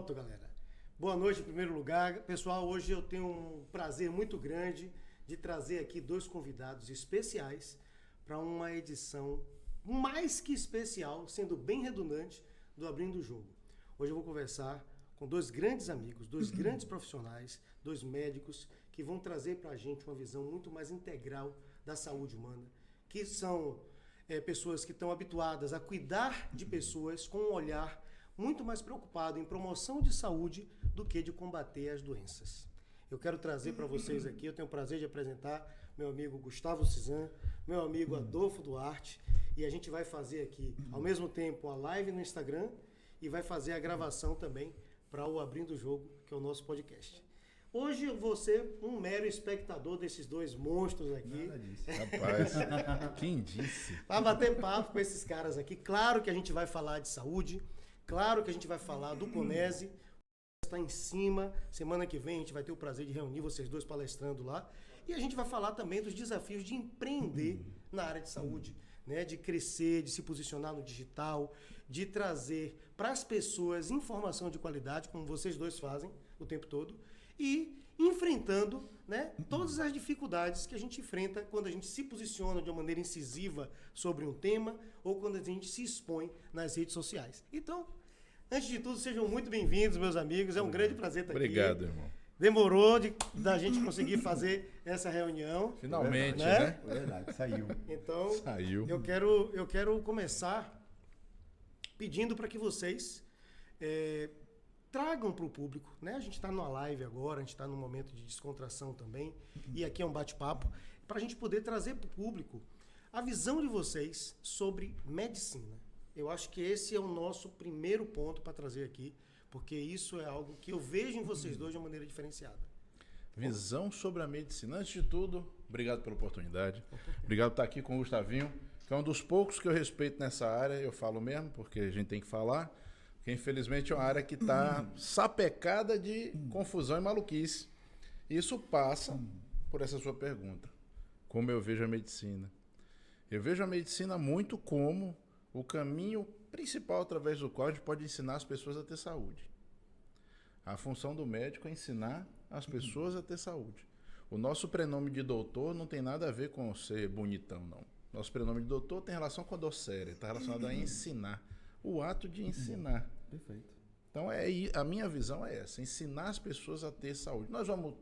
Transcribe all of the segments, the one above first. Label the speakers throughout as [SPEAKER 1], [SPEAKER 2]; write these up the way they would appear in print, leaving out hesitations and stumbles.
[SPEAKER 1] Pronto, galera. Boa noite em primeiro lugar. Pessoal, hoje eu tenho um prazer muito grande de trazer aqui dois convidados especiais para uma edição mais que especial, sendo bem redundante, do Abrindo o Jogo. Hoje eu vou conversar com dois grandes amigos, dois grandes profissionais, dois médicos que vão trazer para a gente uma visão muito mais integral da saúde humana, que são pessoas que estão habituadas a cuidar de pessoas com um olhar muito mais preocupado em promoção de saúde do que de combater as doenças. Eu quero trazer para vocês aqui, eu tenho o prazer de apresentar meu amigo Gustavo Cizan, meu amigo Adolfo Duarte, e a gente vai fazer aqui, ao mesmo tempo, a live no Instagram e vai fazer a gravação também para o Abrindo o Jogo, que é o nosso podcast. Hoje eu vou ser um mero espectador desses dois monstros aqui.
[SPEAKER 2] Nada disso. Rapaz, quem disse?
[SPEAKER 1] Para bater papo com esses caras aqui. Claro que a gente vai falar de saúde, claro que a gente vai falar do Conese, está em cima. Semana que vem a gente vai ter o prazer de reunir vocês dois palestrando lá. E a gente vai falar também dos desafios de empreender na área de saúde, né? De crescer, de se posicionar no digital, de trazer para as pessoas informação de qualidade, como vocês dois fazem o tempo todo, e enfrentando, né, todas as dificuldades que a gente enfrenta quando a gente se posiciona de uma maneira incisiva sobre um tema ou quando a gente se expõe nas redes sociais. Então, antes de tudo, sejam muito bem-vindos, meus amigos. É um grande prazer estar aqui.
[SPEAKER 2] Obrigado, irmão.
[SPEAKER 1] Demorou da gente conseguir fazer essa reunião.
[SPEAKER 2] Finalmente,
[SPEAKER 1] né?
[SPEAKER 3] Verdade, saiu.
[SPEAKER 1] Então,
[SPEAKER 2] Saiu.
[SPEAKER 1] eu quero começar pedindo para que vocês tragam para o público, né? A gente está numa live agora, a gente está num momento de descontração também, e aqui é um bate-papo, para a gente poder trazer para o público a visão de vocês sobre medicina. Eu acho que esse é o nosso primeiro ponto para trazer aqui, porque isso é algo que eu vejo em vocês dois de uma maneira diferenciada.
[SPEAKER 2] Visão sobre a medicina. Antes de tudo, obrigado pela oportunidade. Obrigado por estar aqui com o Gustavinho, que é um dos poucos que eu respeito nessa área. Eu falo mesmo, porque a gente tem que falar. Porque, infelizmente, é uma área que está sapecada de confusão e maluquice. Isso passa por essa sua pergunta. Como eu vejo a medicina? Eu vejo a medicina muito como o caminho principal através do qual a gente pode ensinar as pessoas a ter saúde. A função do médico é ensinar as pessoas a ter saúde. O nosso prenome de doutor não tem nada a ver com ser bonitão, não. Nosso prenome de doutor tem relação com a docere, está relacionado a ensinar. O ato de ensinar.
[SPEAKER 3] Perfeito.
[SPEAKER 2] Então, a minha visão é essa, ensinar as pessoas a ter saúde. Nós vamos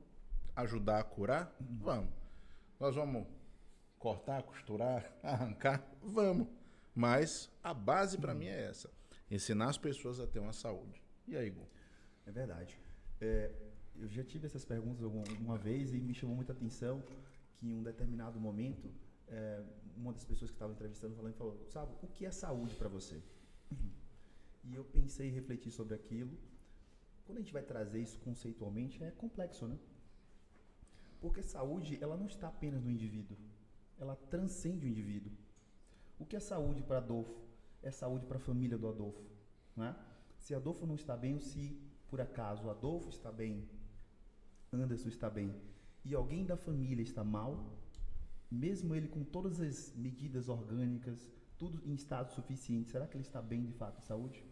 [SPEAKER 2] ajudar a curar? Vamos. Nós vamos cortar, costurar, arrancar? Vamos. Mas a base para mim é essa, ensinar as pessoas a ter uma saúde. E aí, Gu?
[SPEAKER 3] É verdade. Eu já tive essas perguntas alguma vez e me chamou muita atenção que em um determinado momento, uma das pessoas que estava entrevistando falou, sabe, o que é saúde para você? E eu pensei e refleti sobre aquilo. Quando a gente vai trazer isso conceitualmente, é complexo, né? Porque saúde, ela não está apenas no indivíduo, ela transcende o indivíduo. O que é saúde para Adolfo? É saúde para a família do Adolfo, né? Se Adolfo não está bem, ou se por acaso Adolfo está bem, Anderson está bem, e alguém da família está mal, mesmo ele com todas as medidas orgânicas, tudo em estado suficiente, será que ele está bem de fato em saúde?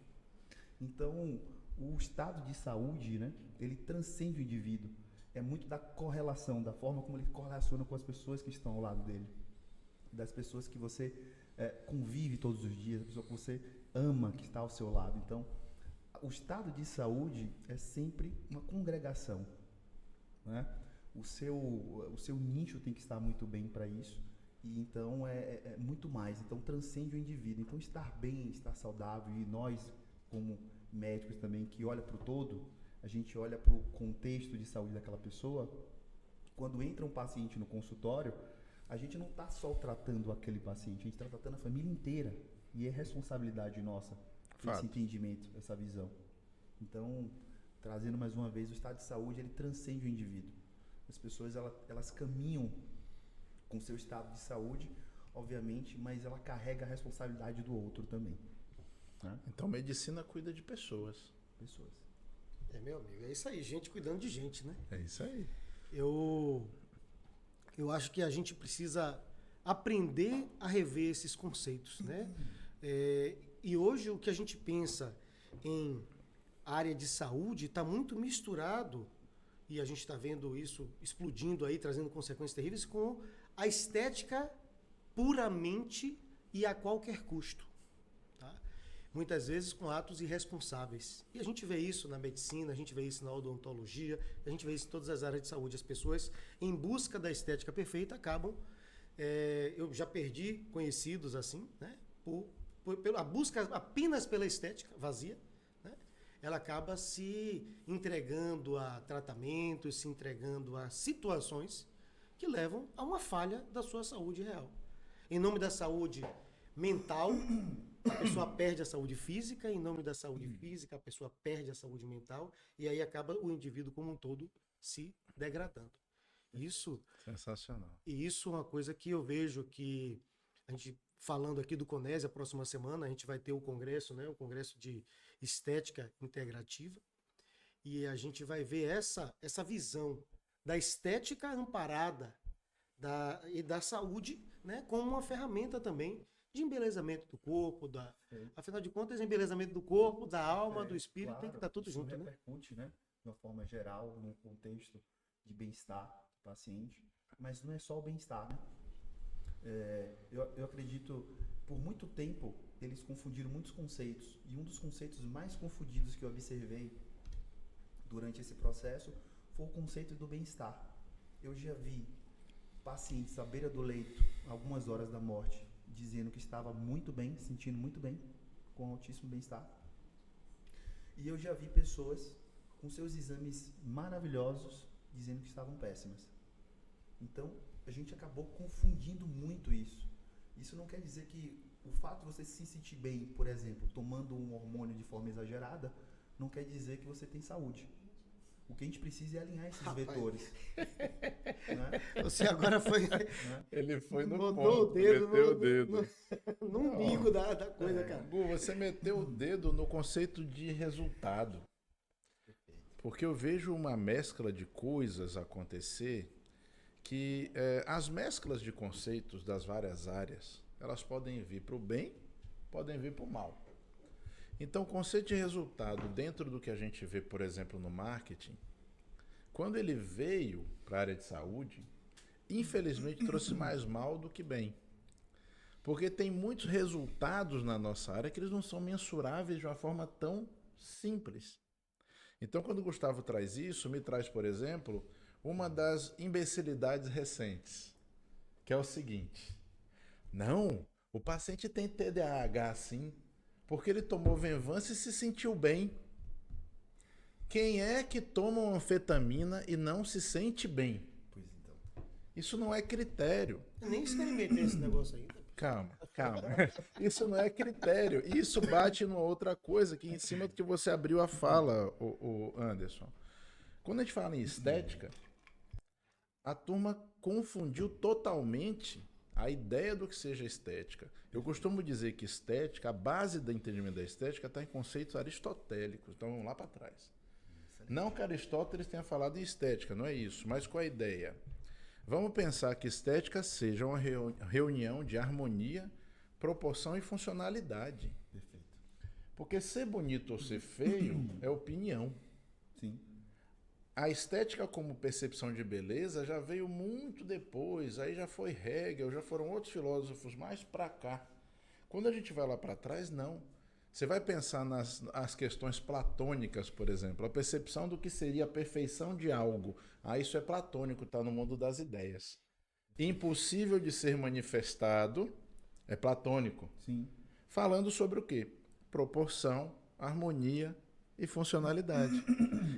[SPEAKER 3] Então, o estado de saúde, né, ele transcende o indivíduo. É muito da correlação, da forma como ele correlaciona com as pessoas que estão ao lado dele, das pessoas que você convive todos os dias, a pessoa que você ama, que está ao seu lado. Então, o estado de saúde é sempre uma congregação, né? O seu nicho tem que estar muito bem para isso, e então é muito mais. Então, transcende o indivíduo. Então, estar bem, estar saudável, e nós, como médicos também, que olha para o todo, a gente olha para o contexto de saúde daquela pessoa. Quando entra um paciente no consultório, a gente não está só tratando aquele paciente, a gente está tratando a família inteira. E é responsabilidade nossa esse entendimento, essa visão. Então, trazendo mais uma vez, o estado de saúde, ele transcende o indivíduo. As pessoas, elas caminham com seu estado de saúde, obviamente, mas ela carrega a responsabilidade do outro também, né?
[SPEAKER 2] Então, medicina cuida de pessoas.
[SPEAKER 1] Meu amigo, é isso aí, gente cuidando de gente, né?
[SPEAKER 2] É isso aí.
[SPEAKER 1] Eu acho que a gente precisa aprender a rever esses conceitos, né? E hoje o que a gente pensa em área de saúde está muito misturado, e a gente está vendo isso explodindo aí, trazendo consequências terríveis, com a estética puramente e a qualquer custo. Tá? Muitas vezes com atos irresponsáveis. E a gente vê isso na medicina, a gente vê isso na odontologia, a gente vê isso em todas as áreas de saúde. As pessoas, em busca da estética perfeita, acabam... eu já perdi conhecidos assim, né? Pela busca apenas pela estética vazia, né? Ela acaba se entregando a tratamentos, se entregando a situações que levam a uma falha da sua saúde real. Em nome da saúde mental, a pessoa perde a saúde física, em nome da saúde física, a pessoa perde a saúde mental, e aí acaba o indivíduo como um todo se degradando. Isso...
[SPEAKER 2] Sensacional.
[SPEAKER 1] E isso é uma coisa que eu vejo que a gente, falando aqui do CONESE, a próxima semana a gente vai ter o congresso, né? O congresso de estética integrativa, e a gente vai ver essa visão da estética amparada e da saúde, né? Como uma ferramenta também de embelezamento do corpo, afinal de contas, embelezamento do corpo, da alma, do espírito,
[SPEAKER 3] claro,
[SPEAKER 1] tem que estar tudo junto, né?
[SPEAKER 3] Repercute, né? De uma forma geral, num contexto de bem-estar do paciente, mas não é só o bem-estar, né? Eu acredito, por muito tempo, eles confundiram muitos conceitos, e um dos conceitos mais confundidos que eu observei durante esse processo foi o conceito do bem-estar. Eu já vi pacientes à beira do leito, algumas horas da morte, dizendo que estava muito bem, sentindo muito bem, com altíssimo bem-estar. E eu já vi pessoas com seus exames maravilhosos, dizendo que estavam péssimas. Então, a gente acabou confundindo muito isso. Isso não quer dizer que o fato de você se sentir bem, por exemplo, tomando um hormônio de forma exagerada, não quer dizer que você tem saúde. O que a gente precisa é alinhar esses vetores. Né?
[SPEAKER 1] Você agora foi...
[SPEAKER 2] Ele foi no
[SPEAKER 1] botou
[SPEAKER 2] ponto,
[SPEAKER 1] o dedo
[SPEAKER 2] meteu o dedo.
[SPEAKER 1] no umbigo da coisa, cara.
[SPEAKER 2] Gu, você meteu o dedo no conceito de resultado. Porque eu vejo uma mescla de coisas acontecer que as mesclas de conceitos das várias áreas, elas podem vir para o bem, podem vir para o mal. Então, o conceito de resultado dentro do que a gente vê, por exemplo, no marketing, quando ele veio para a área de saúde, infelizmente trouxe mais mal do que bem. Porque tem muitos resultados na nossa área que eles não são mensuráveis de uma forma tão simples. Então, quando o Gustavo traz isso, me traz, por exemplo, uma das imbecilidades recentes, que é o seguinte: não, o paciente tem TDAH sim, porque ele tomou Venvanse e se sentiu bem. Quem é que toma uma anfetamina e não se sente bem?
[SPEAKER 3] Pois então.
[SPEAKER 2] Isso não é critério.
[SPEAKER 1] Eu nem experimentei esse negócio ainda.
[SPEAKER 2] Calma. Isso não é critério. Isso bate numa outra coisa que em cima do que você abriu a fala, o Anderson. Quando a gente fala em estética, a turma confundiu totalmente a ideia do que seja estética. Eu costumo dizer que estética, a base do entendimento da estética está em conceitos aristotélicos. Então vamos lá para trás. Não que Aristóteles tenha falado em estética, não é isso. Mas qual a ideia? Vamos pensar que estética seja uma reunião de harmonia, proporção e funcionalidade.
[SPEAKER 3] Perfeito.
[SPEAKER 2] Porque ser bonito ou ser feio é opinião.
[SPEAKER 3] Sim.
[SPEAKER 2] A estética como percepção de beleza já veio muito depois, aí já foi Hegel, já foram outros filósofos mais para cá. Quando a gente vai lá para trás, não. Você vai pensar nas questões platônicas, por exemplo, a percepção do que seria a perfeição de algo. Isso é platônico, está no mundo das ideias. Impossível de ser manifestado é platônico.
[SPEAKER 3] Sim.
[SPEAKER 2] Falando sobre o quê? Proporção, harmonia e funcionalidade.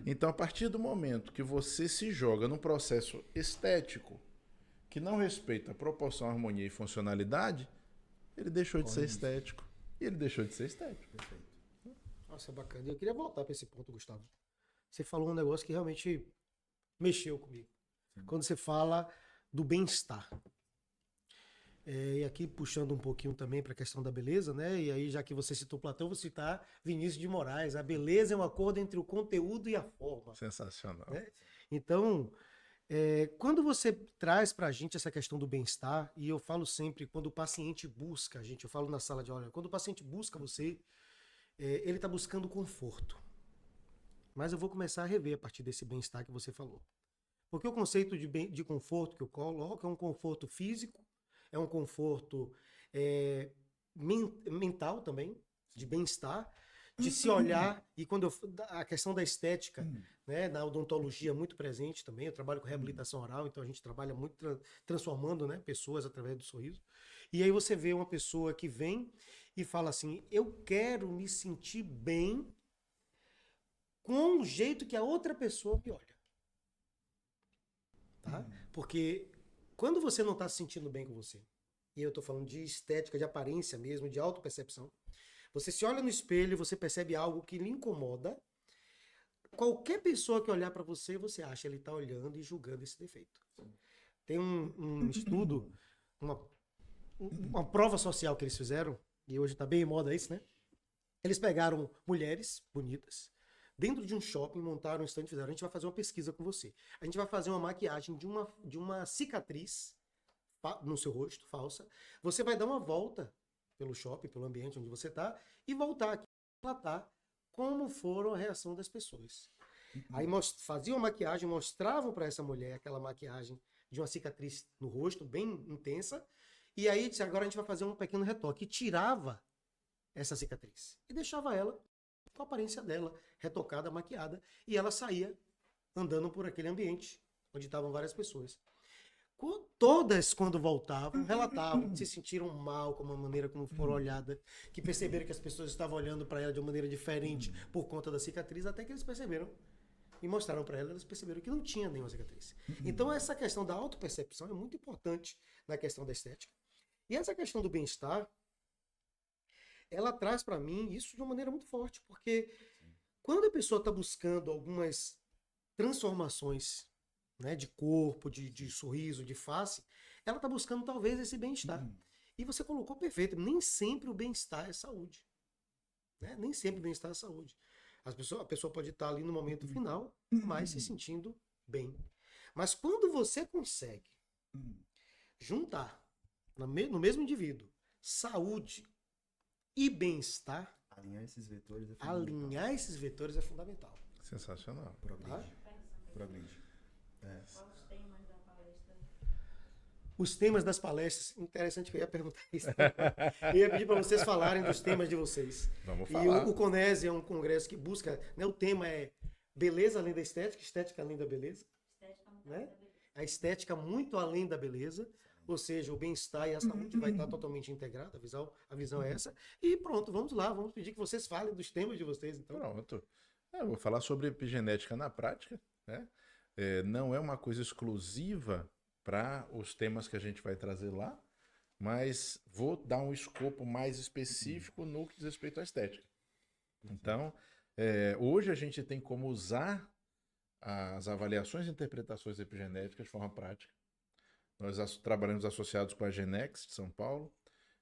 [SPEAKER 2] Então, a partir do momento que você se joga num processo estético que não respeita proporção, harmonia e funcionalidade, ele deixou de ser estético. E ele deixou de ser estético.
[SPEAKER 3] Perfeito.
[SPEAKER 1] Nossa, bacana. Eu queria voltar para esse ponto, Gustavo. Você falou um negócio que realmente mexeu comigo.
[SPEAKER 3] Sim.
[SPEAKER 1] Quando você fala do bem-estar. E aqui puxando um pouquinho também para a questão da beleza, né? E aí, já que você citou Platão, vou citar Vinícius de Moraes. A beleza é um acordo entre o conteúdo e a forma.
[SPEAKER 2] Sensacional.
[SPEAKER 1] Né? Então, quando você traz para a gente essa questão do bem-estar, e eu falo sempre, quando o paciente busca a gente, eu falo na sala de aula, quando o paciente busca você, ele está buscando conforto. mas eu vou começar a rever a partir desse bem-estar que você falou. Porque o conceito de conforto que eu coloco é um conforto físico, é um conforto mental também, de bem-estar, de se olhar, e a questão da estética, né, na odontologia é muito presente também, eu trabalho com reabilitação oral, então a gente trabalha muito transformando, né, pessoas através do sorriso. E aí você vê uma pessoa que vem e fala assim, eu quero me sentir bem com o jeito que a outra pessoa me olha. Tá? Porque quando você não está se sentindo bem com você, e eu estou falando de estética, de aparência mesmo, de autopercepção, você se olha no espelho e você percebe algo que lhe incomoda, qualquer pessoa que olhar para você, você acha que ele está olhando e julgando esse defeito. Tem um estudo, uma prova social que eles fizeram, e hoje está bem em moda isso, né? Eles pegaram mulheres bonitas, dentro de um shopping, montaram um stand e fizeram, a gente vai fazer uma pesquisa com você. A gente vai fazer uma maquiagem de uma cicatriz no seu rosto, falsa. Você vai dar uma volta pelo shopping, pelo ambiente onde você está, e voltar aqui e relatar como foram a reação das pessoas. Aí faziam a maquiagem, mostravam para essa mulher aquela maquiagem de uma cicatriz no rosto, bem intensa, e aí disse, agora a gente vai fazer um pequeno retoque. E tirava essa cicatriz e deixava ela com a aparência dela, retocada, maquiada, e ela saía andando por aquele ambiente onde estavam várias pessoas. Todas, quando voltavam, relatavam que se sentiram mal com a maneira como foram olhadas, que perceberam que as pessoas estavam olhando para ela de uma maneira diferente por conta da cicatriz, até que eles perceberam e mostraram para ela, eles perceberam que não tinha nenhuma cicatriz. Então essa questão da autopercepção é muito importante na questão da estética. E essa questão do bem-estar, ela traz para mim isso de uma maneira muito forte, porque quando a pessoa está buscando algumas transformações, né, de corpo, de sorriso, de face, ela está buscando talvez esse bem-estar. E você colocou perfeito, nem sempre o bem-estar é saúde. Né? Nem sempre o bem-estar é saúde. A pessoa pode estar ali no momento final, mas se sentindo bem. Mas quando você consegue juntar no mesmo indivíduo saúde e bem-estar,
[SPEAKER 3] alinhar esses vetores
[SPEAKER 1] é fundamental.
[SPEAKER 2] Sensacional.
[SPEAKER 3] Progride.
[SPEAKER 1] Os temas das palestras, interessante que eu ia perguntar isso. Eu ia pedir para vocês falarem dos temas de vocês.
[SPEAKER 2] Vamos falar.
[SPEAKER 1] E o CONESE é um congresso que busca, né, o tema é beleza além da estética, estética além da beleza. Né? A estética muito além da beleza, ou seja, o bem-estar e a saúde vai estar totalmente integrado, a visão é essa. E pronto, vamos lá, vamos pedir que vocês falem dos temas de vocês. Então.
[SPEAKER 2] Pronto. Eu vou falar sobre epigenética na prática, né? Não é uma coisa exclusiva para os temas que a gente vai trazer lá, mas vou dar um escopo mais específico no que diz respeito à estética. Então, hoje a gente tem como usar as avaliações e interpretações epigenéticas de forma prática. Nós trabalhamos associados com a Genex de São Paulo,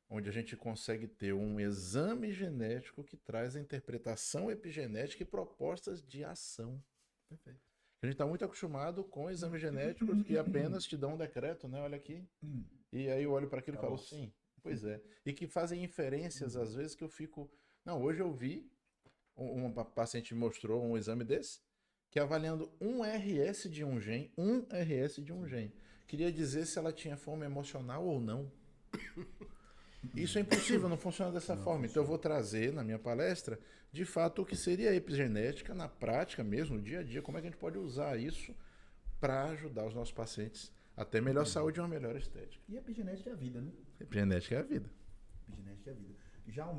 [SPEAKER 2] onde a gente consegue ter um exame genético que traz a interpretação epigenética e propostas de ação.
[SPEAKER 3] Perfeito.
[SPEAKER 2] A gente está muito acostumado com exames genéticos que apenas te dão um decreto, né? Olha aqui. E aí eu olho para aquilo e falo, sim, pois é. E que fazem inferências, às vezes, que eu fico... Não, hoje eu vi, uma paciente me mostrou um exame desse, que avaliando um RS de um gene, queria dizer se ela tinha fome emocional ou não. Isso é impossível, não funciona dessa forma. Então eu vou trazer na minha palestra, de fato, o que seria a epigenética na prática mesmo, no dia a dia, como é que a gente pode usar isso para ajudar os nossos pacientes a ter melhor saúde e uma melhor estética.
[SPEAKER 3] E a epigenética é a vida, né?
[SPEAKER 2] Epigenética é a vida.
[SPEAKER 3] Epigenética é a vida. Já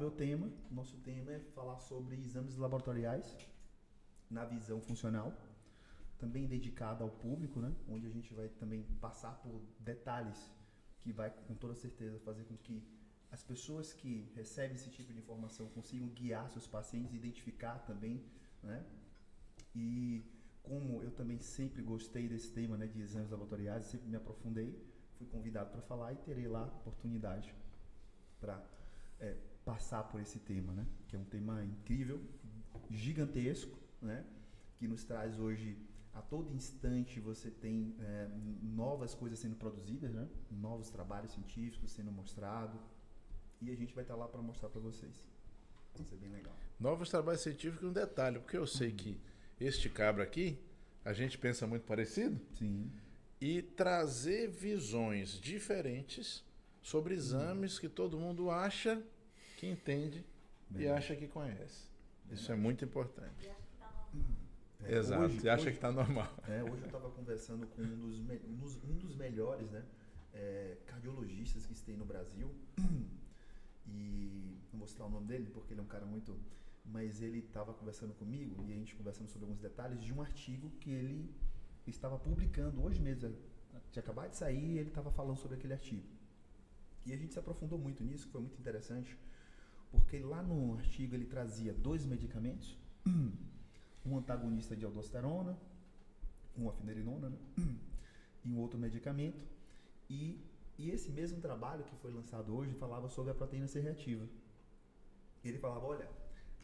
[SPEAKER 3] nosso tema é falar sobre exames laboratoriais na visão funcional, também dedicado ao público, né? Onde a gente vai também passar por detalhes que vai, com toda certeza, fazer com que as pessoas que recebem esse tipo de informação consigam guiar seus pacientes, identificar também, né? E como eu também sempre gostei desse tema, né, de exames laboratoriais, sempre me aprofundei, fui convidado para falar e terei lá oportunidade para passar por esse tema, né? Que é um tema incrível, gigantesco, né? Que nos traz hoje, a todo instante você tem novas coisas sendo produzidas, né? Novos trabalhos científicos sendo mostrados. E a gente vai estar lá para mostrar para vocês. Vai ser bem legal.
[SPEAKER 2] Novos trabalhos científicos, um detalhe, porque eu sei que este cabra aqui, a gente pensa muito parecido,
[SPEAKER 3] Sim.
[SPEAKER 2] e trazer visões diferentes sobre exames que todo mundo acha que entende e
[SPEAKER 3] Verdade.
[SPEAKER 2] acha que conhece. Isso é muito importante.
[SPEAKER 3] É,
[SPEAKER 2] Exato.
[SPEAKER 3] hoje-
[SPEAKER 2] Você acha
[SPEAKER 3] hoje-
[SPEAKER 2] que está normal.
[SPEAKER 3] Hoje eu estava conversando com um dos melhores, né, cardiologistas que tem no Brasil. E não vou citar o nome dele porque ele é um cara muito... Mas ele estava conversando comigo e a gente conversando sobre alguns detalhes de um artigo que ele estava publicando hoje mesmo. Tinha acabado de sair e ele estava falando sobre aquele artigo. E a gente se aprofundou muito nisso, que foi muito interessante, porque lá no artigo ele trazia 2 medicamentos, um antagonista de aldosterona, uma afinirinona, né? E um outro medicamento. E esse mesmo trabalho que foi lançado hoje falava sobre a proteína C reativa. Ele falava, olha,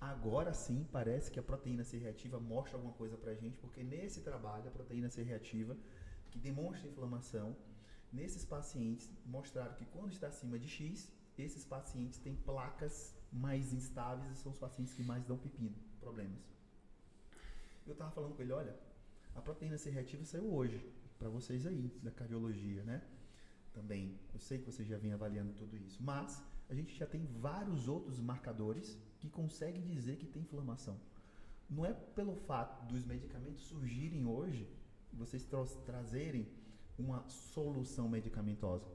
[SPEAKER 3] agora sim parece que a proteína C reativa mostra alguma coisa pra gente, porque nesse trabalho, a proteína C reativa, que demonstra inflamação, nesses pacientes mostraram que quando está acima de X, esses pacientes têm placas mais instáveis e são os pacientes que mais dão pepino, problemas. Eu estava falando com ele, olha, a proteína C reativa saiu hoje, para vocês aí, da cardiologia, né? Também, eu sei que vocês já vêm avaliando tudo isso, mas a gente já tem vários outros marcadores que conseguem dizer que tem inflamação. Não é pelo fato dos medicamentos surgirem hoje, vocês trazerem uma solução medicamentosa.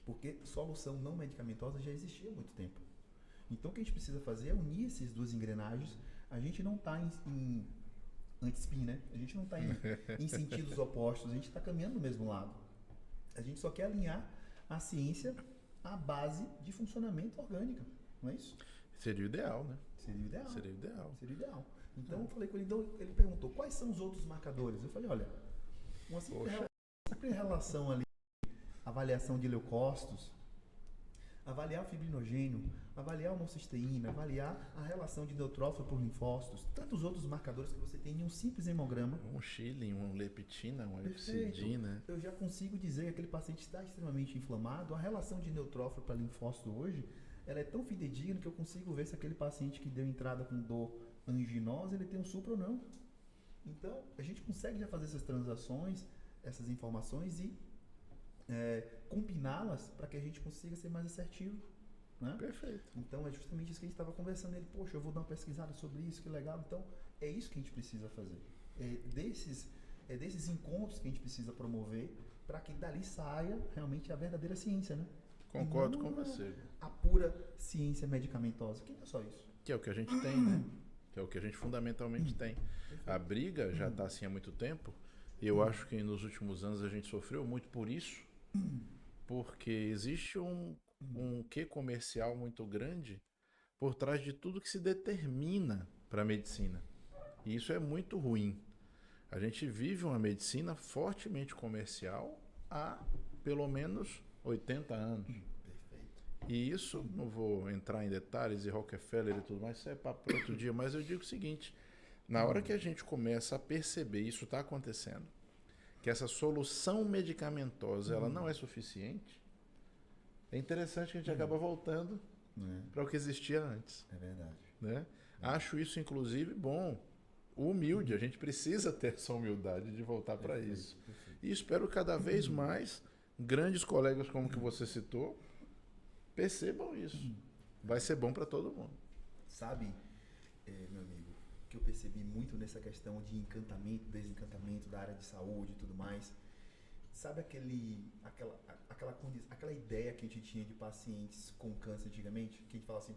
[SPEAKER 3] Porque solução não medicamentosa já existia há muito tempo. Então o que a gente precisa fazer é unir essas duas engrenagens. A gente não está em anti-spin, né? A gente não está em sentidos opostos, a gente está caminhando no mesmo lado. A gente só quer alinhar a ciência à base de funcionamento orgânica, não é isso?
[SPEAKER 2] Seria o ideal, né?
[SPEAKER 3] Seria o ideal.
[SPEAKER 2] Seria o ideal.
[SPEAKER 3] Seria o ideal. Então eu falei com ele, então, ele perguntou quais são os outros marcadores. Eu falei, olha, uma simples relação ali, avaliação de leucócitos, avaliar o fibrinogênio, avaliar a homocisteína, avaliar a relação de neutrófilo por linfócitos, tantos outros marcadores que você tem em um simples hemograma.
[SPEAKER 2] Um Schilling, uma leptina, uma
[SPEAKER 3] Perfeito.
[SPEAKER 2] FCD, né?
[SPEAKER 3] Eu já consigo dizer que aquele paciente está extremamente inflamado. A relação de neutrófilo para linfócito hoje, ela é tão fidedigna que eu consigo ver se aquele paciente que deu entrada com dor anginosa, ele tem um supra ou não. Então, a gente consegue já fazer essas transações, essas informações e combiná-las para que a gente consiga ser mais assertivo. Né?
[SPEAKER 2] Perfeito.
[SPEAKER 3] Então, é justamente isso que a gente estava conversando. Ele, poxa, eu vou dar uma pesquisada sobre isso, que legal. Então, é isso que a gente precisa fazer. É desses encontros que a gente precisa promover para que dali saia realmente a verdadeira ciência, né?
[SPEAKER 2] Concordo
[SPEAKER 3] E não
[SPEAKER 2] com você.
[SPEAKER 3] a pura ciência medicamentosa, que não é só isso.
[SPEAKER 2] Que é o que a gente tem, né? Que é o que a gente fundamentalmente tem. A briga já está assim há muito tempo. E eu acho que nos últimos anos a gente sofreu muito por isso. Porque existe um quê comercial muito grande por trás de tudo que se determina para a medicina. E isso é muito ruim. A gente vive uma medicina fortemente comercial há pelo menos 80 anos. E isso, não vou entrar em detalhes, e Rockefeller e tudo mais, isso é papo para outro dia, mas eu digo o seguinte, na hora que a gente começa a perceber, isso está acontecendo, que essa solução medicamentosa ela não é suficiente, é interessante que a gente acaba voltando para o que existia antes.
[SPEAKER 3] É verdade.
[SPEAKER 2] Né? Acho isso, inclusive, bom, humilde, a gente precisa ter essa humildade de voltar para isso. E espero cada vez mais grandes colegas como que você citou, percebam isso. Vai ser bom para todo mundo.
[SPEAKER 3] Sabe, meu amigo, que eu percebi muito nessa questão de encantamento, desencantamento da área de saúde e tudo mais. Sabe aquela ideia que a gente tinha de pacientes com câncer antigamente? Que a gente fala assim,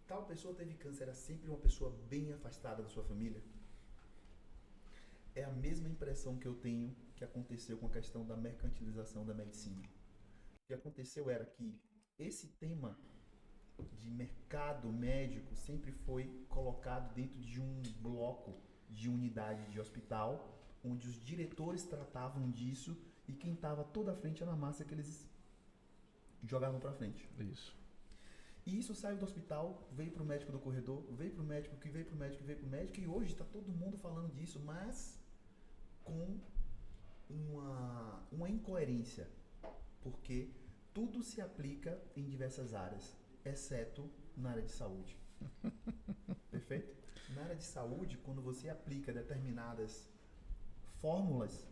[SPEAKER 3] tal pessoa teve câncer, era sempre uma pessoa bem afastada da sua família? É a mesma impressão que eu tenho que aconteceu com a questão da mercantilização da medicina. O que aconteceu era que esse tema de mercado médico sempre foi colocado dentro de um bloco de unidade de hospital, onde os diretores tratavam disso e quem estava toda à frente era a massa que eles jogavam para frente.
[SPEAKER 2] Isso.
[SPEAKER 3] E isso saiu do hospital, veio para o médico do corredor, veio para o médico, que veio para o médico, que veio para o médico, e hoje está todo mundo falando disso, mas com uma incoerência, porque tudo se aplica em diversas áreas, exceto na área de saúde. Perfeito? Na área de saúde, quando você aplica determinadas fórmulas,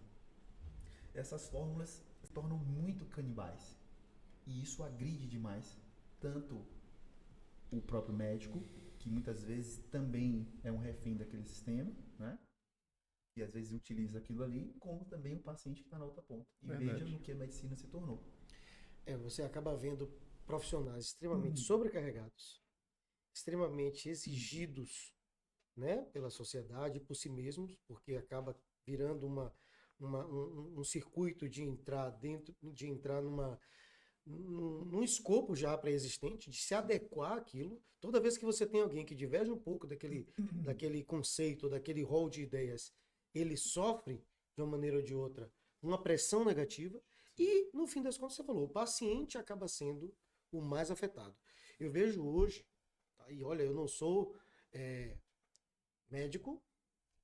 [SPEAKER 3] essas fórmulas se tornam muito canibais. E isso agride demais tanto o próprio médico, que muitas vezes também é um refém daquele sistema, né? E às vezes utiliza aquilo ali, como também o paciente que está na outra ponta. E
[SPEAKER 2] Verdade.
[SPEAKER 3] veja no que a medicina se tornou.
[SPEAKER 1] Você acaba vendo profissionais extremamente sobrecarregados, extremamente exigidos, né, pela sociedade e por si mesmos, porque acaba virando um circuito de entrar num escopo já pré-existente, de se adequar àquilo. Toda vez que você tem alguém que diverge um pouco daquele conceito, daquele rol de ideias, ele sofre, de uma maneira ou de outra, uma pressão negativa e, no fim das contas, você falou, o paciente acaba sendo o mais afetado. Eu vejo hoje, tá, e olha, eu não sou médico,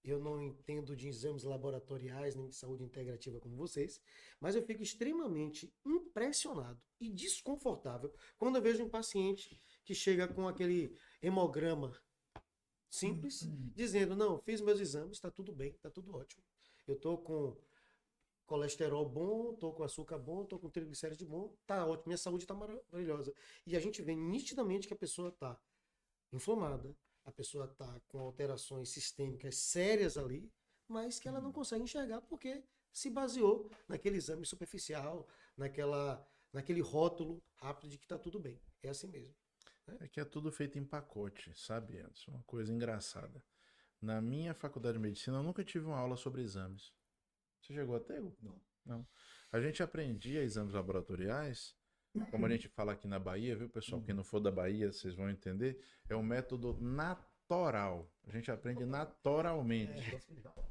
[SPEAKER 1] eu não entendo de exames laboratoriais nem de saúde integrativa como vocês, mas eu fico extremamente impressionado e desconfortável quando eu vejo um paciente que chega com aquele hemograma simples, dizendo, não, fiz meus exames, está tudo bem, está tudo ótimo. Eu estou com colesterol bom, estou com açúcar bom, estou com triglicérides bom, tá ótimo, minha saúde está maravilhosa. E a gente vê nitidamente que a pessoa está inflamada, a pessoa está com alterações sistêmicas sérias ali, mas que ela não consegue enxergar porque se baseou naquele exame superficial, naquele rótulo rápido de que está tudo bem. É assim mesmo.
[SPEAKER 2] É que é tudo feito em pacote, sabe, Anderson? Uma coisa engraçada. Na minha faculdade de medicina, eu nunca tive uma aula sobre exames. Você chegou a ter? Não. A gente aprendia exames laboratoriais, como a gente fala aqui na Bahia, viu, pessoal? Quem não for da Bahia, vocês vão entender. É um método natural. A gente aprende naturalmente.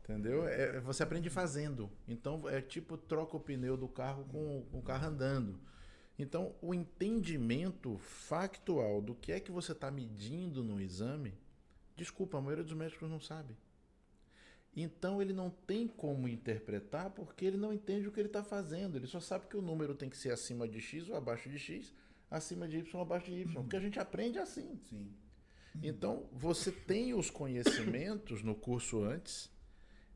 [SPEAKER 2] Entendeu? Você aprende fazendo. Então, é tipo troca o pneu do carro com o carro andando. Então, o entendimento factual do que é que você está medindo no exame, desculpa, a maioria dos médicos não sabe. Então, ele não tem como interpretar porque ele não entende o que ele está fazendo. Ele só sabe que o número tem que ser acima de X ou abaixo de X, acima de Y ou abaixo de Y. Porque a gente aprende assim.
[SPEAKER 3] Sim.
[SPEAKER 2] Então, você tem os conhecimentos no curso antes,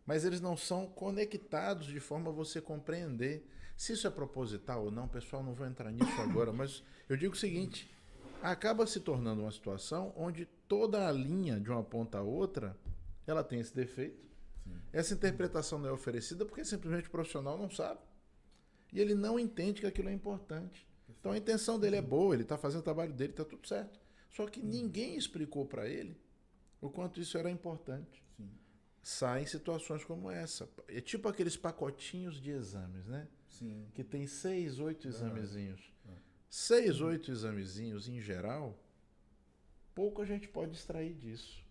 [SPEAKER 2] mas eles não são conectados de forma a você compreender. Se isso é proposital ou não, pessoal, não vou entrar nisso agora, mas eu digo o seguinte, acaba se tornando uma situação onde toda a linha de uma ponta a outra, ela tem esse defeito. Sim. Essa interpretação não é oferecida porque simplesmente o profissional não sabe. E ele não entende que aquilo é importante. Então a intenção dele é boa, ele está fazendo o trabalho dele, está tudo certo. Só que ninguém explicou para ele o quanto isso era importante.
[SPEAKER 3] Sim.
[SPEAKER 2] Saem situações como essa. É tipo aqueles pacotinhos de exames, né?
[SPEAKER 3] Sim.
[SPEAKER 2] Que tem 6, 8 examezinhos. 6, 8 examezinhos em geral, pouco a gente pode extrair disso.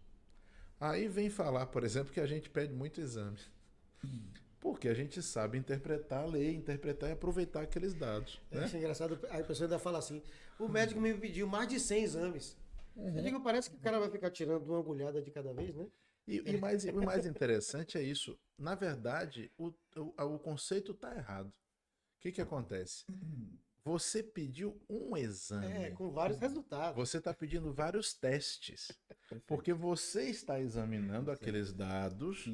[SPEAKER 2] Aí vem falar, por exemplo, que a gente pede muito exame. Porque a gente sabe interpretar, ler, interpretar e aproveitar aqueles dados. Né?
[SPEAKER 1] É engraçado, aí a pessoa ainda fala assim, o médico me pediu mais de 100 exames. Eu digo, parece que o cara vai ficar tirando uma agulhada de cada vez, né?
[SPEAKER 2] E o mais interessante é isso. Na verdade, o conceito está errado. O que acontece? Você pediu um exame.
[SPEAKER 1] Com vários resultados.
[SPEAKER 2] Você está pedindo vários testes. Porque você está examinando aqueles dados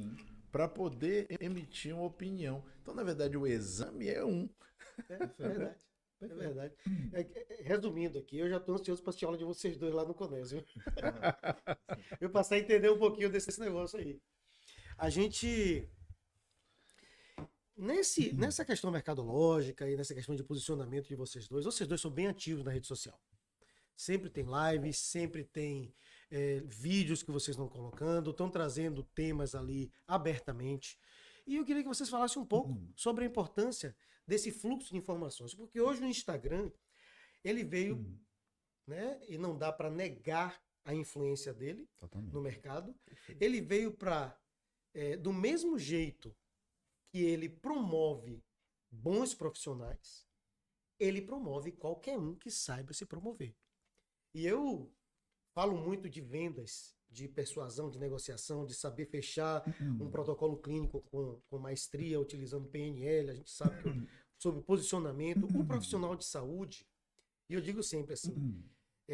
[SPEAKER 2] para poder emitir uma opinião. Então, na verdade, o exame é um.
[SPEAKER 1] É verdade. É verdade. Resumindo aqui, eu já estou ansioso para assistir aula de vocês dois lá no Conésio. Eu passei a entender um pouquinho desse negócio aí. A gente... Nessa questão mercadológica e nessa questão de posicionamento de vocês dois são bem ativos na rede social. Sempre tem lives, sempre tem vídeos que vocês estão colocando, estão trazendo temas ali abertamente. E eu queria que vocês falassem um pouco sobre a importância desse fluxo de informações. Porque hoje o Instagram, ele veio, né, e não dá para negar a influência dele no mercado. Ele veio para, do mesmo jeito que ele promove bons profissionais, ele promove qualquer um que saiba se promover. E eu falo muito de vendas, de persuasão, de negociação, de saber fechar um protocolo clínico com maestria, utilizando PNL, a gente sabe que sobre posicionamento. O profissional de saúde, e eu digo sempre assim,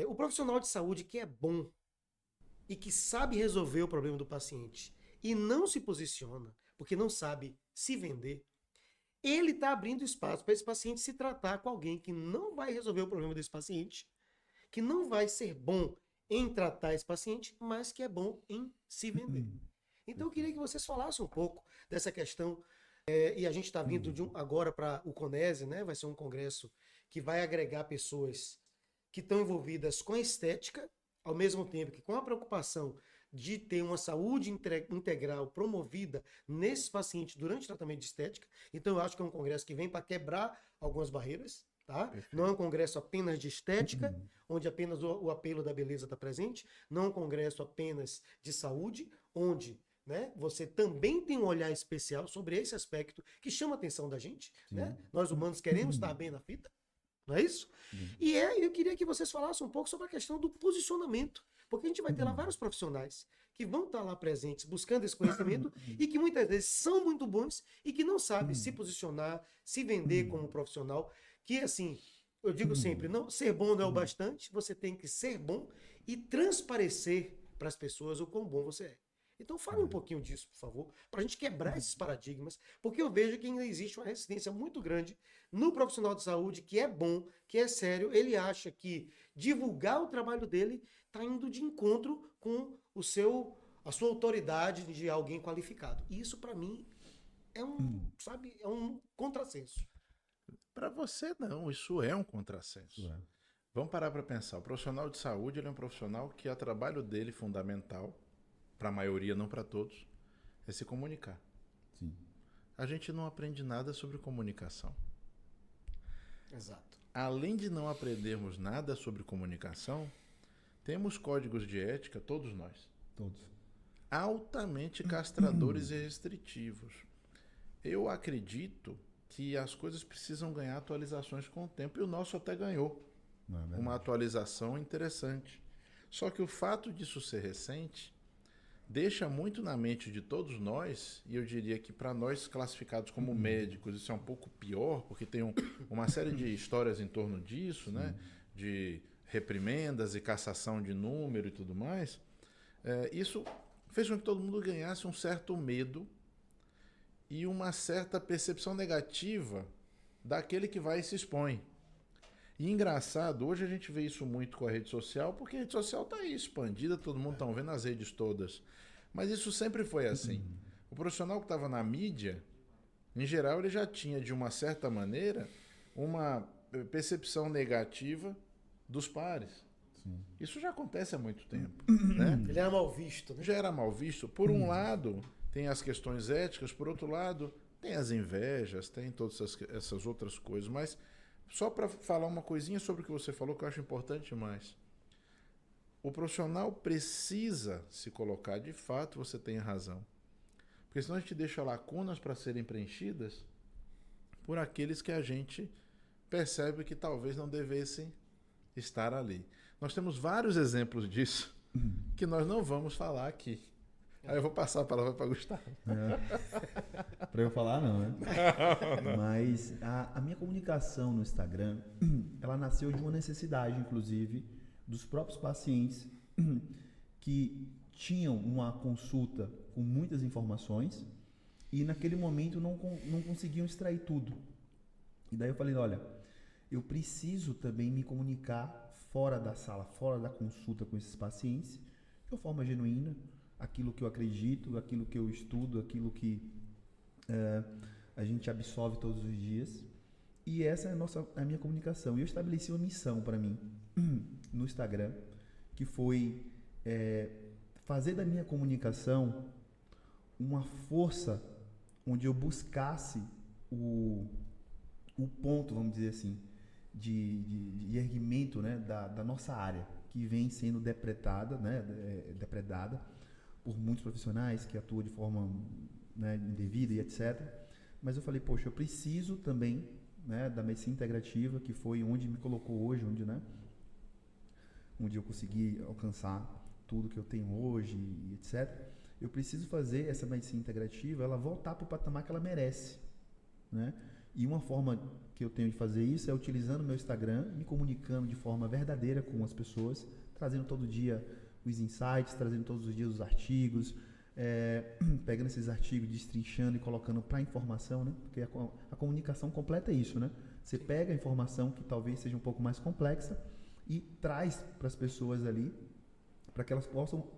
[SPEAKER 1] o profissional de saúde que é bom, e que sabe resolver o problema do paciente e não se posiciona, porque não sabe se vender, ele está abrindo espaço para esse paciente se tratar com alguém que não vai resolver o problema desse paciente, que não vai ser bom em tratar esse paciente, mas que é bom em se vender. Então eu queria que vocês falassem um pouco dessa questão, e a gente está vindo agora para o Conese, né? Vai ser um congresso que vai agregar pessoas que estão envolvidas com a estética, ao mesmo tempo que com a preocupação de ter uma saúde integral promovida nesses pacientes durante o tratamento de estética. Então eu acho que é um congresso que vem para quebrar algumas barreiras, tá? Não é um congresso apenas de estética, onde apenas o apelo da beleza está presente, não é um congresso apenas de saúde, onde, né, você também tem um olhar especial sobre esse aspecto que chama a atenção da gente, né? Nós humanos queremos estar bem na fita, não é isso? E eu queria que vocês falassem um pouco sobre a questão do posicionamento, porque a gente vai ter lá vários profissionais que vão estar lá presentes buscando esse conhecimento e que muitas vezes são muito bons e que não sabem se posicionar, se vender como profissional, que assim, eu digo sempre, não, ser bom não é o bastante, você tem que ser bom e transparecer para as pessoas o quão bom você é. Então fale um pouquinho disso, por favor, para a gente quebrar esses paradigmas, porque eu vejo que ainda existe uma resistência muito grande no profissional de saúde, que é bom, que é sério, ele acha que divulgar o trabalho dele está indo de encontro com a sua autoridade de alguém qualificado. E isso, para mim, é um contrassenso.
[SPEAKER 2] Para você, não. Isso é um contrassenso. Vamos parar para pensar. O profissional de saúde ele é um profissional que o trabalho dele fundamental, para a maioria, não para todos, é se comunicar.
[SPEAKER 3] Sim.
[SPEAKER 2] A gente não aprende nada sobre comunicação.
[SPEAKER 1] Exato.
[SPEAKER 2] Além de não aprendermos nada sobre comunicação, temos códigos de ética, todos nós.
[SPEAKER 3] Todos.
[SPEAKER 2] Altamente castradores e restritivos. Eu acredito que as coisas precisam ganhar atualizações com o tempo, e o nosso até ganhou uma atualização interessante. Só que o fato disso ser recente deixa muito na mente de todos nós, e eu diria que para nós classificados como médicos isso é um pouco pior, porque tem uma série de histórias em torno disso, né? De reprimendas e cassação de número e tudo mais. Isso fez com que todo mundo ganhasse um certo medo e uma certa percepção negativa daquele que vai e se expõe. E engraçado, hoje a gente vê isso muito com a rede social, porque a rede social está aí expandida, todo mundo está vendo as redes todas. Mas isso sempre foi assim. O profissional que estava na mídia, em geral, ele já tinha, de uma certa maneira, uma percepção negativa dos pares.
[SPEAKER 3] Sim.
[SPEAKER 2] Isso já acontece há muito tempo. Né?
[SPEAKER 1] Ele era mal visto, né?
[SPEAKER 2] Já era mal visto. Por um lado, tem as questões éticas, por outro lado, tem as invejas, tem todas essas outras coisas, mas só para falar uma coisinha sobre o que você falou, que eu acho importante demais. O profissional precisa se colocar, de fato, você tem razão. Porque senão a gente deixa lacunas para serem preenchidas por aqueles que a gente percebe que talvez não devessem estar ali. Nós temos vários exemplos disso que nós não vamos falar aqui. Aí eu vou passar a palavra para Gustavo.
[SPEAKER 3] Para eu falar, não, né? Mas a minha comunicação no Instagram, ela nasceu de uma necessidade, inclusive, dos próprios pacientes que tinham uma consulta com muitas informações e naquele momento não conseguiam extrair tudo. E daí eu falei, olha, eu preciso também me comunicar fora da sala, fora da consulta com esses pacientes, de uma forma genuína, aquilo que eu acredito, aquilo que eu estudo, aquilo que a gente absorve todos os dias. E essa é a minha comunicação. E eu estabeleci uma missão para mim no Instagram, que foi fazer da minha comunicação uma força onde eu buscasse o ponto, vamos dizer assim, de erguimento, né, da nossa área, que vem sendo depredada, né, depredada por muitos profissionais que atuam de forma, né, indevida e etc. Mas eu falei, poxa, eu preciso também, né, da medicina integrativa, que foi onde me colocou hoje, onde eu consegui alcançar tudo que eu tenho hoje e etc. Eu preciso fazer essa medicina integrativa, ela voltar para o patamar que ela merece, né? E uma forma que eu tenho de fazer isso é utilizando o meu Instagram, me comunicando de forma verdadeira com as pessoas, trazendo todo dia os insights, trazendo todos os dias os artigos, pegando esses artigos, destrinchando e colocando para informação, né? Porque a comunicação completa é isso, né? Você pega a informação que talvez seja um pouco mais complexa e traz para as pessoas ali, para que elas possam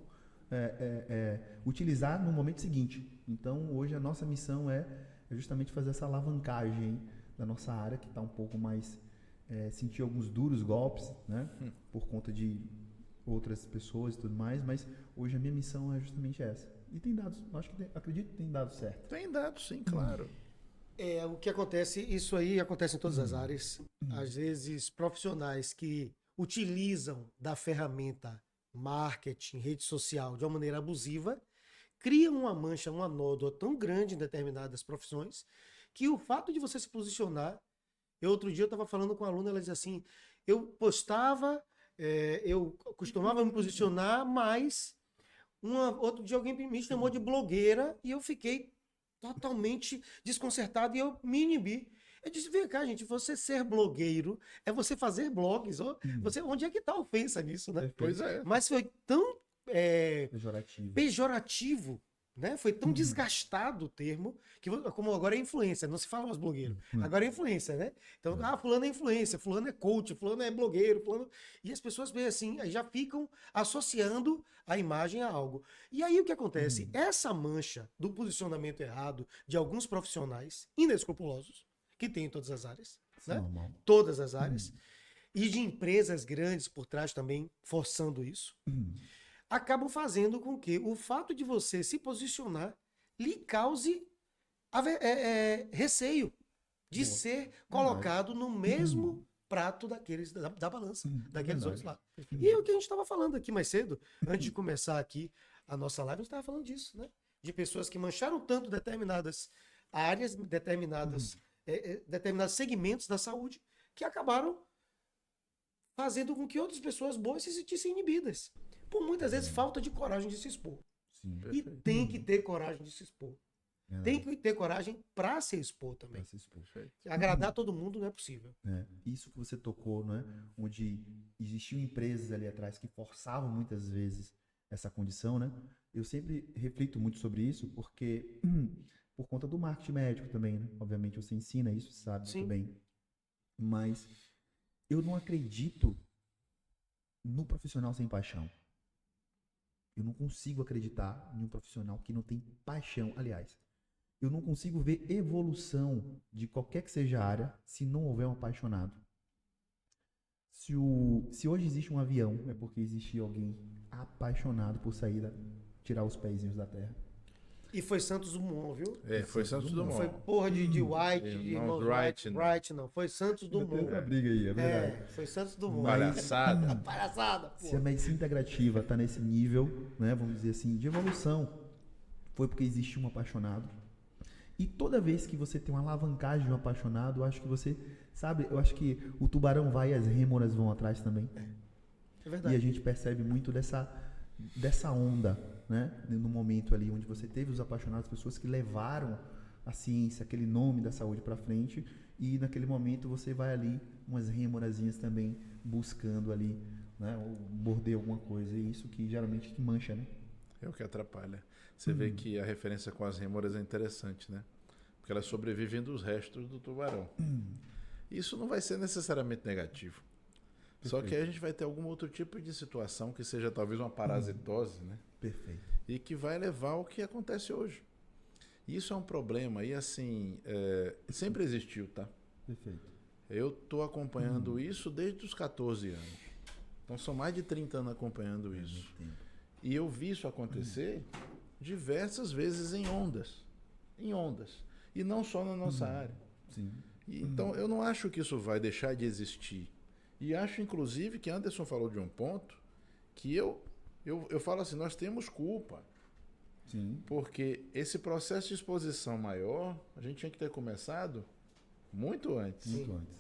[SPEAKER 3] utilizar no momento seguinte. Então, hoje a nossa missão é justamente fazer essa alavancagem da nossa área, que está um pouco mais... sentir alguns duros golpes, né? Por conta de outras pessoas e tudo mais, mas hoje a minha missão é justamente essa. E tem dado, acredito que tem dado certo.
[SPEAKER 2] Tem dado, sim, claro.
[SPEAKER 1] O que acontece, isso aí acontece em todas as áreas. Às vezes, profissionais que utilizam da ferramenta marketing, rede social de uma maneira abusiva, criam uma mancha, uma nódoa tão grande em determinadas profissões, que o fato de você se posicionar... Outro dia eu estava falando com uma aluna, ela dizia assim, eu postava, eu costumava me posicionar, mas outro dia alguém me chamou de blogueira e eu fiquei totalmente desconcertado e eu me inibi. Eu disse, vem cá, gente, você ser blogueiro é você fazer blogs. Onde é que está a ofensa nisso, né?
[SPEAKER 2] Pois é.
[SPEAKER 1] Mas foi tão
[SPEAKER 3] Pejorativo.
[SPEAKER 1] né? Foi tão desgastado o termo, que como agora é influência, não se fala mais blogueiro. Agora é influência, né? Então, fulano é influência, fulano é coach, fulano é blogueiro, fulano... E as pessoas veem assim, aí já ficam associando a imagem a algo. E aí o que acontece? Essa mancha do posicionamento errado de alguns profissionais inescrupulosos, que tem em todas as áreas, né? Todas as áreas, e de empresas grandes por trás também forçando isso, acabam fazendo com que o fato de você se posicionar lhe cause receio de ser colocado no mesmo prato daqueles da balança, daqueles outros lá. E é o que a gente estava falando aqui mais cedo, antes de começar aqui a nossa live, a gente estava falando disso, né? De pessoas que mancharam tanto determinadas áreas, determinados segmentos da saúde, que acabaram fazendo com que outras pessoas boas se sentissem inibidas. Por muitas vezes falta de coragem de se expor.
[SPEAKER 3] Sim,
[SPEAKER 1] e tem que ter coragem de se expor. Tem que ter coragem para se expor também.
[SPEAKER 3] Se expor.
[SPEAKER 1] Agradar todo mundo não é possível.
[SPEAKER 3] Isso que você tocou, né? Onde existiam empresas ali atrás que forçavam muitas vezes essa condição, né? Eu sempre reflito muito sobre isso porque por conta do marketing médico também, né? Obviamente você ensina isso, sabe muito bem. Mas eu não acredito no profissional sem paixão. Eu não consigo acreditar em um profissional que não tem paixão. Aliás, eu não consigo ver evolução de qualquer que seja a área se não houver um apaixonado. Se hoje existe um avião, é porque existe alguém apaixonado por tirar os pezinhos da terra.
[SPEAKER 1] E foi Santos Dumont, viu?
[SPEAKER 2] Foi Santos Dumont.
[SPEAKER 1] Não foi porra de White, de irmãos Wright, não. Foi Santos Dumont.
[SPEAKER 3] Uma briga aí, é verdade.
[SPEAKER 1] Foi Santos Dumont.
[SPEAKER 2] Palhaçada.
[SPEAKER 1] Palhaçada, pô.
[SPEAKER 3] Se a medicina integrativa está nesse nível, né, vamos dizer assim, de evolução, foi porque existe um apaixonado. E toda vez que você tem uma alavancagem de um apaixonado, eu acho que você, sabe, eu acho que o tubarão vai e as rêmoras vão atrás também.
[SPEAKER 1] É verdade.
[SPEAKER 3] E a gente percebe muito dessa onda, né? No momento ali onde você teve os apaixonados, pessoas que levaram a ciência, aquele nome da saúde para frente, e naquele momento você vai ali, umas rêmorazinhas também, buscando ali, né? Ou morder alguma coisa, e isso que geralmente que mancha, né?
[SPEAKER 2] É o que atrapalha. Você vê que a referência com as rêmoras é interessante, né? Porque elas sobrevivem dos restos do tubarão. Isso não vai ser necessariamente negativo. Perfeito. Só que aí a gente vai ter algum outro tipo de situação que seja talvez uma parasitose, né?
[SPEAKER 3] Perfeito.
[SPEAKER 2] E que vai levar ao que acontece hoje. Isso é um problema e assim, sempre existiu, tá?
[SPEAKER 3] Perfeito.
[SPEAKER 2] Eu estou acompanhando isso desde os 14 anos. Então são mais de 30 anos acompanhando isso. E eu vi isso acontecer diversas vezes em ondas. Em ondas. E não só na nossa área.
[SPEAKER 3] Sim.
[SPEAKER 2] E, então eu não acho que isso vai deixar de existir. E acho, inclusive, que Anderson falou de um ponto que eu falo assim, nós temos culpa.
[SPEAKER 3] Sim.
[SPEAKER 2] Porque esse processo de exposição maior, a gente tinha que ter começado muito antes.
[SPEAKER 3] Muito antes.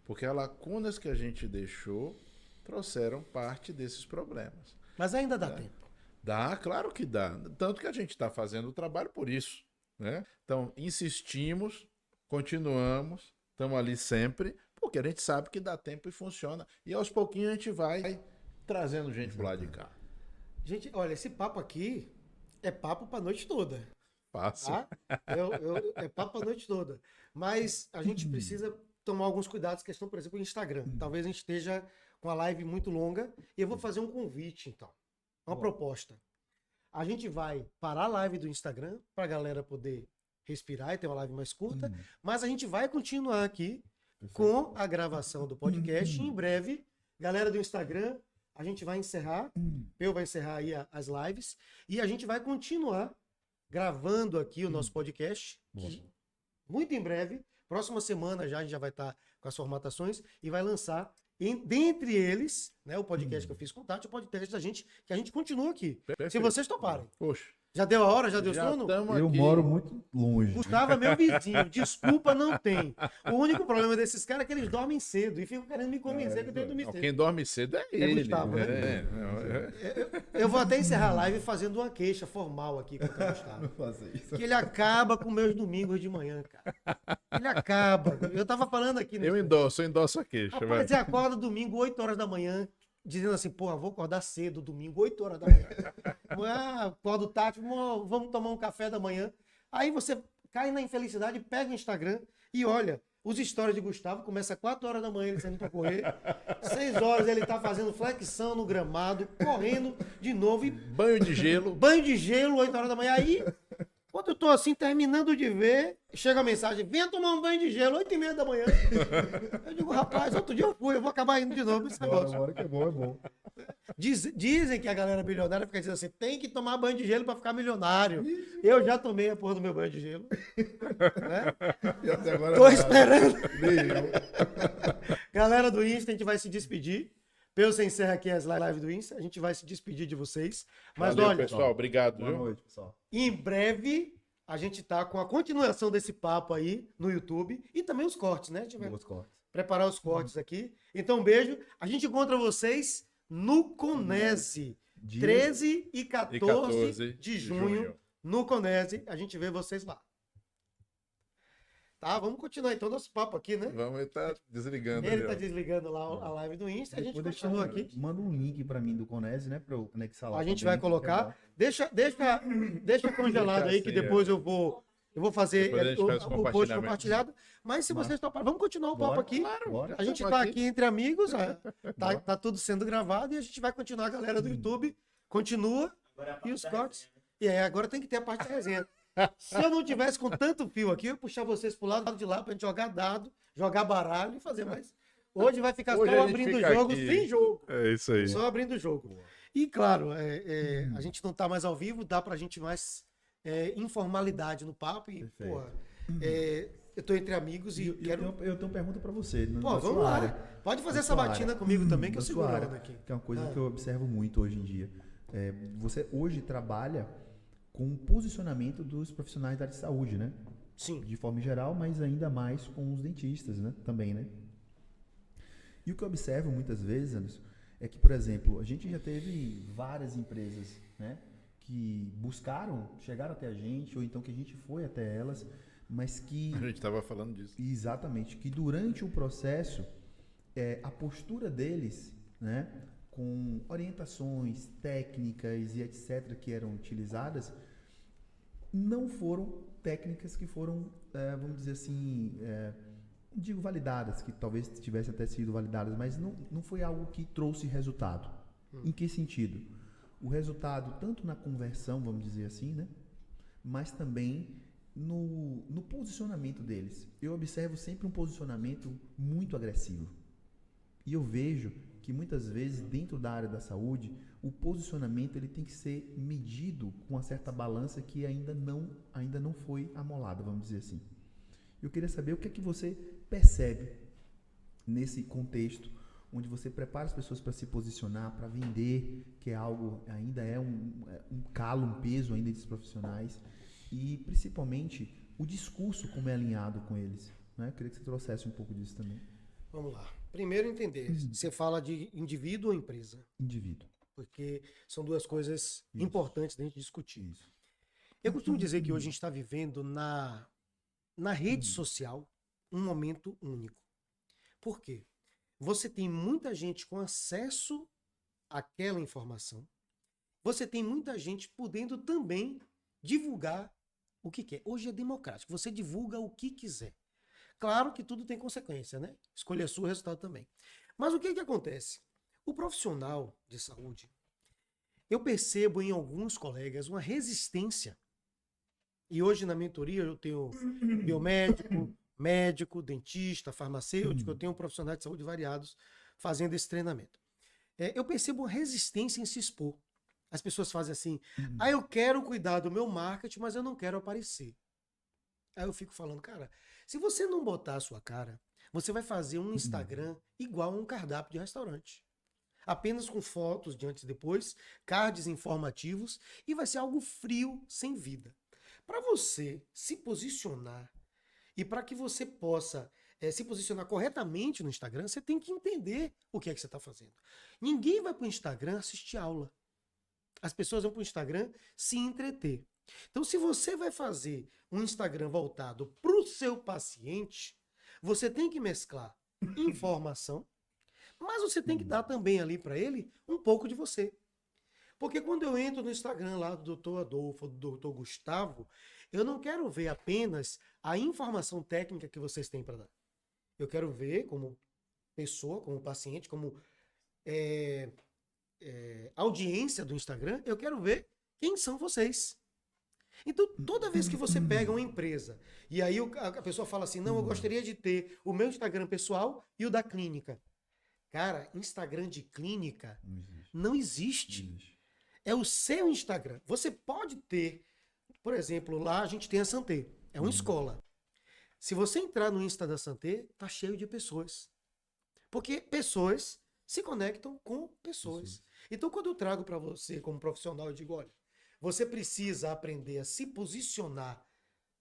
[SPEAKER 2] Porque as lacunas que a gente deixou trouxeram parte desses problemas.
[SPEAKER 1] Mas ainda dá tempo.
[SPEAKER 2] Dá, claro que dá. Tanto que a gente está fazendo o trabalho por isso, né? Então, insistimos, continuamos, estamos ali sempre, porque a gente sabe que dá tempo e funciona. E aos pouquinhos a gente vai trazendo gente pro lado de cá.
[SPEAKER 1] Gente, olha, esse papo aqui é papo pra noite toda,
[SPEAKER 2] Fácil.
[SPEAKER 1] tá? É papo pra noite toda. Mas a gente precisa tomar alguns cuidados, questão, por exemplo, o Instagram. Talvez a gente esteja com a live muito longa e eu vou fazer um convite, então. Uma proposta. A gente vai parar a live do Instagram pra galera poder respirar e ter uma live mais curta, mas a gente vai continuar aqui com a gravação do podcast. Em breve, galera do Instagram, a gente vai encerrar, eu vai encerrar aí as lives, e a gente vai continuar gravando aqui o nosso podcast, que muito em breve, próxima semana já a gente já vai estar com as formatações e vai lançar, dentre eles, né, o podcast que eu fiz contato, o podcast da gente, que a gente continua aqui.
[SPEAKER 2] Perfeito.
[SPEAKER 1] Se vocês toparem.
[SPEAKER 2] Poxa.
[SPEAKER 1] Já deu a hora? Já deu sono?
[SPEAKER 2] tamo
[SPEAKER 3] Eu
[SPEAKER 2] aqui.
[SPEAKER 3] moro muito longe.
[SPEAKER 1] Gustavo é meu vizinho, desculpa, não tem. O único problema desses caras é que eles dormem cedo e ficam querendo me convencer que eu tenho que dormir
[SPEAKER 2] Não,
[SPEAKER 1] cedo.
[SPEAKER 2] quem dorme cedo é ele.
[SPEAKER 1] Gustavo, né? Eu vou até encerrar a live fazendo uma queixa formal aqui contra o Gustavo.
[SPEAKER 3] Não faça isso.
[SPEAKER 1] Que ele acaba com meus domingos de manhã, cara. Ele acaba. Eu tava falando aqui.
[SPEAKER 2] Eu endosso a queixa.
[SPEAKER 1] Rapaz,
[SPEAKER 2] vai.
[SPEAKER 1] você acorda domingo, 8 horas da manhã, dizendo assim, porra, vou acordar cedo domingo, 8 horas da manhã. Acordo tarde, vamos tomar um café da manhã. Aí você cai na infelicidade, pega o Instagram e olha, os stories de Gustavo começa às 4 horas da manhã, ele saindo pra correr. 6 horas ele tá fazendo flexão no gramado, correndo de novo e
[SPEAKER 2] Banho de gelo.
[SPEAKER 1] banho de gelo, 8 horas da manhã. Aí, quando eu tô assim, terminando de ver, chega a mensagem, venha tomar um banho de gelo, 8h30 da manhã. Eu digo, rapaz, outro dia eu fui, eu vou acabar indo de novo nesse negócio.
[SPEAKER 3] Agora que é bom, é bom.
[SPEAKER 1] Dizem que a galera milionária fica dizendo assim, tem que tomar banho de gelo pra ficar milionário. Eu já tomei a porra do meu banho de gelo. Né?
[SPEAKER 3] E até agora
[SPEAKER 1] Tô esperando.
[SPEAKER 3] nem eu.
[SPEAKER 1] Galera do Insta, a gente vai se despedir. Você encerra aqui as lives do Insta, a gente vai se despedir de vocês. Mas
[SPEAKER 2] Valeu,
[SPEAKER 1] olha,
[SPEAKER 2] pessoal. Obrigado,
[SPEAKER 3] Boa
[SPEAKER 2] viu?
[SPEAKER 3] noite, pessoal.
[SPEAKER 1] em breve a gente tá com a continuação desse papo aí no YouTube e também os cortes, né? A gente vai
[SPEAKER 3] Boas cortes.
[SPEAKER 1] preparar os cortes aqui. Então, um beijo. A gente encontra vocês no Conese,
[SPEAKER 3] Dia-
[SPEAKER 1] 13 e 14,
[SPEAKER 2] 14
[SPEAKER 1] de junho, no Conese. A gente vê vocês lá. Tá, vamos continuar então nosso papo aqui, né?
[SPEAKER 2] Vamos estar desligando.
[SPEAKER 1] Ele
[SPEAKER 2] ali,
[SPEAKER 1] tá
[SPEAKER 2] ó.
[SPEAKER 1] desligando lá a live do Insta, a gente
[SPEAKER 3] Depois
[SPEAKER 1] continua aqui.
[SPEAKER 3] Manda um link pra mim do Conese, né? Pra eu anexar lá.
[SPEAKER 1] A gente
[SPEAKER 3] também,
[SPEAKER 1] vai colocar. Deixa congelado
[SPEAKER 2] Deixa
[SPEAKER 1] aí que
[SPEAKER 2] assim,
[SPEAKER 1] depois eu vou fazer
[SPEAKER 2] Depois a gente faz o
[SPEAKER 1] o post
[SPEAKER 2] compartilhamento.
[SPEAKER 1] compartilhado. Mas se vocês toparem, vamos continuar o papo
[SPEAKER 3] Bora,
[SPEAKER 1] aqui.
[SPEAKER 3] Bora.
[SPEAKER 1] A gente
[SPEAKER 2] Tamo
[SPEAKER 1] tá
[SPEAKER 2] aqui.
[SPEAKER 1] aqui entre amigos, tá tudo sendo gravado e a gente vai continuar, a galera do YouTube continua e os cortes. E aí agora tem que ter a parte da resenha. Se eu não tivesse com tanto fio aqui, eu ia puxar vocês pro lado de lá pra gente jogar dado, jogar baralho e fazer mais. Hoje vai ficar
[SPEAKER 2] Hoje
[SPEAKER 1] só
[SPEAKER 2] a gente
[SPEAKER 1] abrindo o
[SPEAKER 2] fica
[SPEAKER 1] jogo
[SPEAKER 2] aqui.
[SPEAKER 1] sem jogo.
[SPEAKER 2] É isso aí.
[SPEAKER 1] Só abrindo o jogo. E claro, a gente não tá mais ao vivo, dá pra gente mais informalidade no papo. E,
[SPEAKER 3] Perfeito.
[SPEAKER 1] porra, eu tô entre amigos e
[SPEAKER 3] Eu
[SPEAKER 1] quero.
[SPEAKER 3] tenho uma pergunta pra você.
[SPEAKER 1] Pô,
[SPEAKER 3] na
[SPEAKER 1] vamos
[SPEAKER 3] sua
[SPEAKER 1] lá.
[SPEAKER 3] área.
[SPEAKER 1] Pode fazer
[SPEAKER 3] Na
[SPEAKER 1] essa
[SPEAKER 3] sua
[SPEAKER 1] batina
[SPEAKER 3] área.
[SPEAKER 1] comigo também, que eu
[SPEAKER 3] Na
[SPEAKER 1] seguro
[SPEAKER 3] sua
[SPEAKER 1] ela
[SPEAKER 3] área,
[SPEAKER 1] daqui.
[SPEAKER 3] que é uma coisa
[SPEAKER 1] Ah.
[SPEAKER 3] que eu observo muito hoje em dia. Você hoje trabalha com o posicionamento dos profissionais da área de saúde, né?
[SPEAKER 1] Sim.
[SPEAKER 3] De forma geral, mas ainda mais com os dentistas, né? Também, né? E o que eu observo muitas vezes, Anderson, é que, por exemplo, a gente já teve várias empresas, né? Que chegaram até a gente, ou então que a gente foi até elas, mas que...
[SPEAKER 2] A gente tava falando disso.
[SPEAKER 3] Exatamente, que durante o processo, a postura deles, né, com orientações técnicas e etc. que eram utilizadas, não foram técnicas que foram, vamos dizer assim, não digo validadas, que talvez tivessem até sido validadas, mas não foi algo que trouxe resultado. Em que sentido? O resultado tanto na conversão, vamos dizer assim, né, mas também no posicionamento deles. Eu observo sempre um posicionamento muito agressivo. E eu vejo que muitas vezes dentro da área da saúde, o posicionamento ele tem que ser medido com uma certa balança que ainda não foi amolada, vamos dizer assim. Eu queria saber o que é que você percebe nesse contexto onde você prepara as pessoas para se posicionar, para vender, que é algo, ainda é um calo, um peso ainda desses profissionais, e principalmente o discurso como é alinhado com eles, né? Eu queria que você trouxesse um pouco disso também.
[SPEAKER 1] Vamos lá. Primeiro entender, você fala de indivíduo ou empresa?
[SPEAKER 3] Indivíduo.
[SPEAKER 1] Porque são duas coisas importantes da gente discutir.
[SPEAKER 3] Isso.
[SPEAKER 1] Eu costumo dizer que hoje a gente está vivendo na rede social um momento único. Por quê? Você tem muita gente com acesso àquela informação. você tem muita gente podendo também divulgar o que quer. Hoje é democrático, você divulga o que quiser. Claro que tudo tem consequência, né? Escolha sua, o resultado também. Mas o que que acontece? O profissional de saúde, eu percebo em alguns colegas uma resistência. E hoje na mentoria eu tenho biomédico, médico, dentista, farmacêutico, eu tenho profissionais de saúde variados fazendo esse treinamento. Eu percebo uma resistência em se expor. As pessoas fazem assim, eu quero cuidar do meu marketing, mas eu não quero aparecer. Aí eu fico falando, cara, se você não botar a sua cara, você vai fazer um Instagram igual a um cardápio de restaurante. Apenas com fotos de antes e depois, cards informativos, e vai ser algo frio, sem vida. Para você se posicionar e para que você possa se posicionar corretamente no Instagram, você tem que entender o que é que você está fazendo. Ninguém vai para o Instagram assistir aula. As pessoas vão para o Instagram se entreter. Então, se você vai fazer um Instagram voltado para o seu paciente, você tem que mesclar informação, mas você tem que dar também ali para ele um pouco de você. Porque quando eu entro no Instagram lá do Dr. Adolfo, do Dr. Gustavo, eu não quero ver apenas a informação técnica que vocês têm para dar. Eu quero ver como pessoa, como paciente, como audiência do Instagram, eu quero ver quem são vocês. Então, toda vez que você pega uma empresa e aí a pessoa fala assim, não, eu gostaria de ter o meu Instagram pessoal e o da clínica. Cara, Instagram de clínica não existe. É o seu Instagram. Você pode ter, por exemplo, lá a gente tem a Santé, é uma escola. Se você entrar no Insta da Santé, tá cheio de pessoas. Porque pessoas se conectam com pessoas. Então, quando eu trago para você como profissional, eu digo, olha, você precisa aprender a se posicionar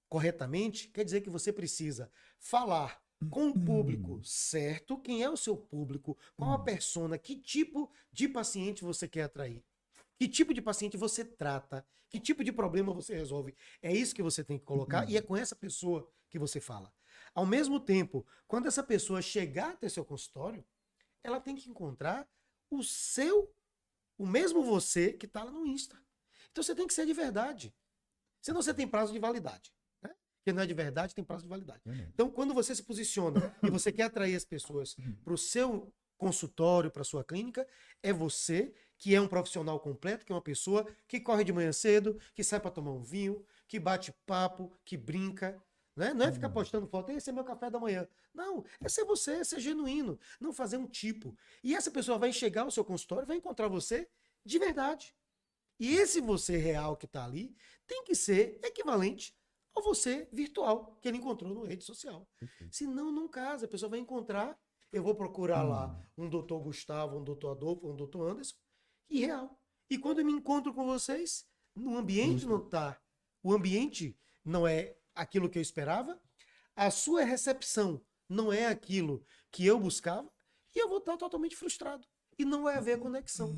[SPEAKER 1] corretamente, quer dizer que você precisa falar com o público certo, quem é o seu público, qual a persona, que tipo de paciente você quer atrair, que tipo de paciente você trata, que tipo de problema você resolve. É isso que você tem que colocar e é com essa pessoa que você fala. Ao mesmo tempo, quando essa pessoa chegar até seu consultório, ela tem que encontrar o mesmo você que está lá no Insta. Então você tem que ser de verdade. Senão você tem prazo de validade. Né? Porque não é de verdade, tem prazo de validade. Então, quando você se posiciona e você quer atrair as pessoas para o seu consultório, para a sua clínica, é você que é um profissional completo, que é uma pessoa que corre de manhã cedo, que sai para tomar um vinho, que bate papo, que brinca. Né? Não é ficar postando foto, esse é meu café da manhã. Não, é ser você, é ser genuíno, não fazer um tipo. E essa pessoa vai chegar ao seu consultório, vai encontrar você de verdade. E esse você real que está ali tem que ser equivalente ao você virtual que ele encontrou na rede social. Senão, não casa. A pessoa vai encontrar, eu vou procurar lá um doutor Gustavo, um doutor Adolfo, um doutor Anderson, irreal. E quando eu me encontro com vocês, no ambiente não está. O ambiente não é aquilo que eu esperava, a sua recepção não é aquilo que eu buscava, e eu vou estar totalmente frustrado. E não vai haver conexão.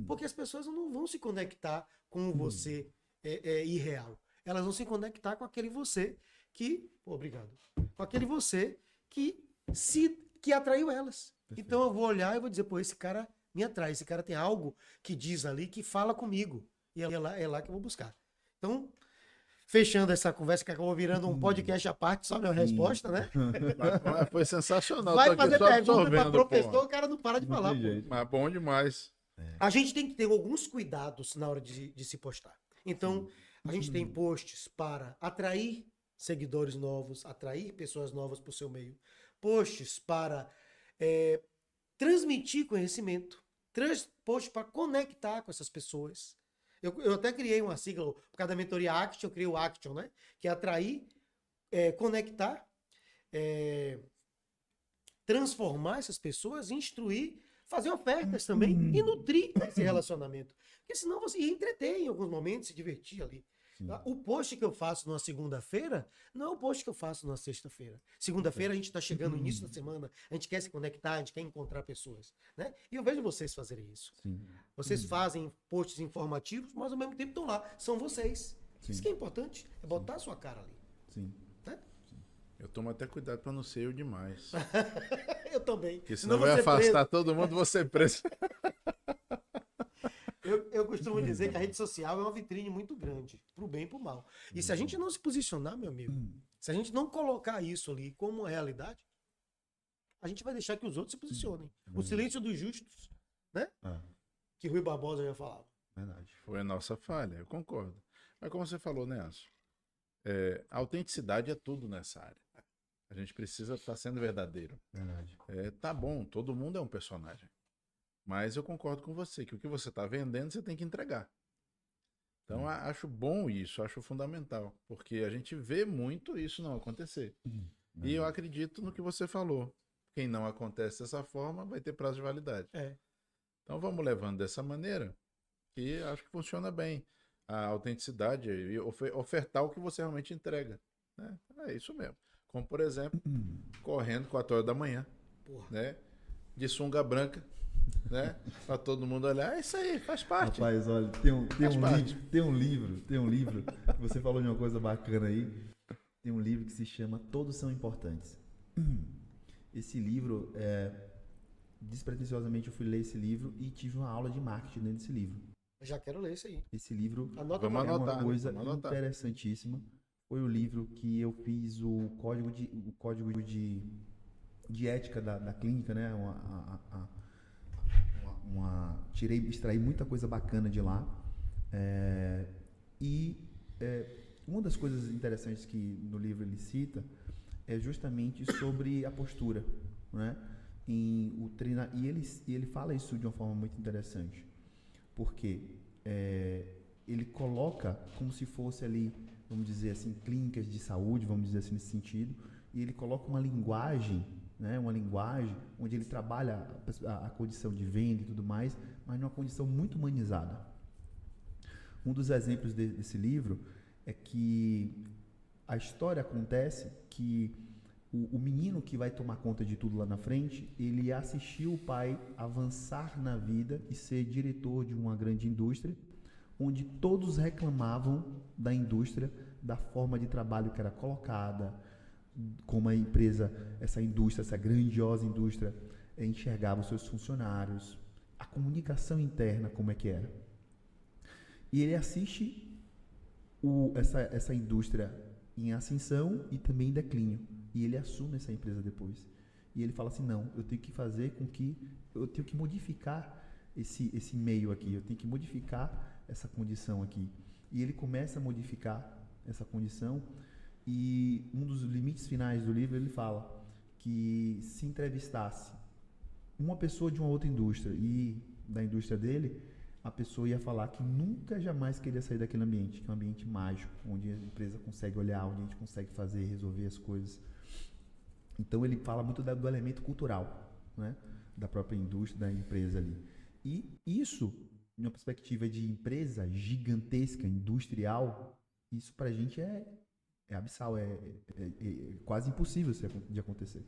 [SPEAKER 1] Porque as pessoas não vão se conectar com você irreal. Elas vão se conectar com aquele você que... obrigado. Com aquele você que atraiu elas. Perfeito. Então eu vou olhar e vou dizer, pô, esse cara me atrai. Esse cara tem algo que diz ali que fala comigo. E é lá que eu vou buscar. Então, fechando essa conversa que acabou virando um podcast à parte, só minha resposta, né?
[SPEAKER 2] Foi sensacional.
[SPEAKER 1] Vai fazer pergunta para professor, o cara não para de falar.
[SPEAKER 2] Mas bom demais.
[SPEAKER 1] A gente tem que ter alguns cuidados na hora de se postar. Então, a gente tem posts para atrair seguidores novos, atrair pessoas novas para o seu meio. Posts para transmitir conhecimento. Posts para conectar com essas pessoas. Eu até criei uma sigla, por causa da mentoria Action, eu criei o Action, né? Que é atrair, conectar, transformar essas pessoas, instruir, fazer ofertas também e nutrir esse relacionamento. Porque senão você ia entreter em alguns momentos, se divertir ali. Tá? O post que eu faço numa segunda-feira não é o post que eu faço numa sexta-feira. Segunda-feira a gente está chegando no início da semana, a gente quer se conectar, a gente quer encontrar pessoas. Né? E eu vejo vocês fazerem isso. Vocês fazem posts informativos, mas ao mesmo tempo estão lá. São vocês. Isso que é importante, é botar a sua cara ali. Né?
[SPEAKER 2] Eu tomo até cuidado para não ser eu demais.
[SPEAKER 1] Eu também.
[SPEAKER 2] Porque senão vai afastar todo mundo, você preso.
[SPEAKER 1] Eu costumo dizer que a rede social é uma vitrine muito grande, pro bem e pro mal. E se a gente não se posicionar, meu amigo, se a gente não colocar isso ali como realidade, a gente vai deixar que os outros se posicionem. O silêncio dos justos, né? Que Rui Barbosa já falava.
[SPEAKER 3] Verdade.
[SPEAKER 2] Foi a nossa falha, eu concordo. Mas como você falou, né, Anso? A autenticidade é tudo nessa área. A gente precisa estar sendo verdadeiro.
[SPEAKER 3] Verdade.
[SPEAKER 2] Tá bom, todo mundo é um personagem. Mas eu concordo com você, que o que você está vendendo, você tem que entregar. Então, acho bom isso, acho fundamental. Porque a gente vê muito isso não acontecer. E eu acredito no que você falou. Quem não acontece dessa forma vai ter prazo de validade. Então, vamos levando dessa maneira, que acho que funciona bem. A autenticidade e ofertar o que você realmente entrega. Né? É isso mesmo. Como, por exemplo, correndo 4 horas da manhã, né? De sunga branca, né? Para todo mundo olhar. É isso aí, faz parte.
[SPEAKER 3] Rapaz, olha, tem um livro. Você falou de uma coisa bacana aí. Tem um livro que se chama Todos São Importantes. Esse livro, despretensiosamente eu fui ler esse livro e tive uma aula de marketing dentro desse livro.
[SPEAKER 1] Eu já quero ler isso aí.
[SPEAKER 3] Esse livro
[SPEAKER 2] Vamos
[SPEAKER 3] é
[SPEAKER 2] anotar,
[SPEAKER 3] uma coisa
[SPEAKER 2] vamos anotar.
[SPEAKER 3] interessantíssima. Foi o livro que eu fiz o código de ética da clínica, né? Extraí muita coisa bacana de lá. Uma das coisas interessantes que no livro ele cita é justamente sobre a postura, né? E ele fala isso de uma forma muito interessante, porque ele coloca como se fosse ali, vamos dizer assim, clínicas de saúde, vamos dizer assim, nesse sentido, e ele coloca uma linguagem, né? Uma linguagem onde ele trabalha a condição de venda e tudo mais, mas numa condição muito humanizada. Um dos exemplos desse livro é que a história acontece que o menino que vai tomar conta de tudo lá na frente, ele assistiu o pai avançar na vida e ser diretor de uma grande indústria, onde todos reclamavam da indústria, da forma de trabalho que era colocada, como a empresa, essa indústria, essa grandiosa indústria, enxergava os seus funcionários, a comunicação interna, como é que era. E ele assiste essa indústria em ascensão e também em declínio. E ele assume essa empresa depois. E ele fala assim, não, eu tenho que modificar esse meio aqui, eu tenho que modificar essa condição aqui. E ele começa a modificar essa condição, e um dos limites finais do livro ele fala que se entrevistasse uma pessoa de uma outra indústria e da indústria dele, a pessoa ia falar que nunca, jamais queria sair daquele ambiente, que é um ambiente mágico, onde a empresa consegue olhar, onde a gente consegue fazer, resolver as coisas. Então ele fala muito do elemento cultural, né? Da própria indústria, da empresa ali. E isso, de uma perspectiva de empresa gigantesca, industrial, isso pra gente é abissal, é quase impossível de acontecer.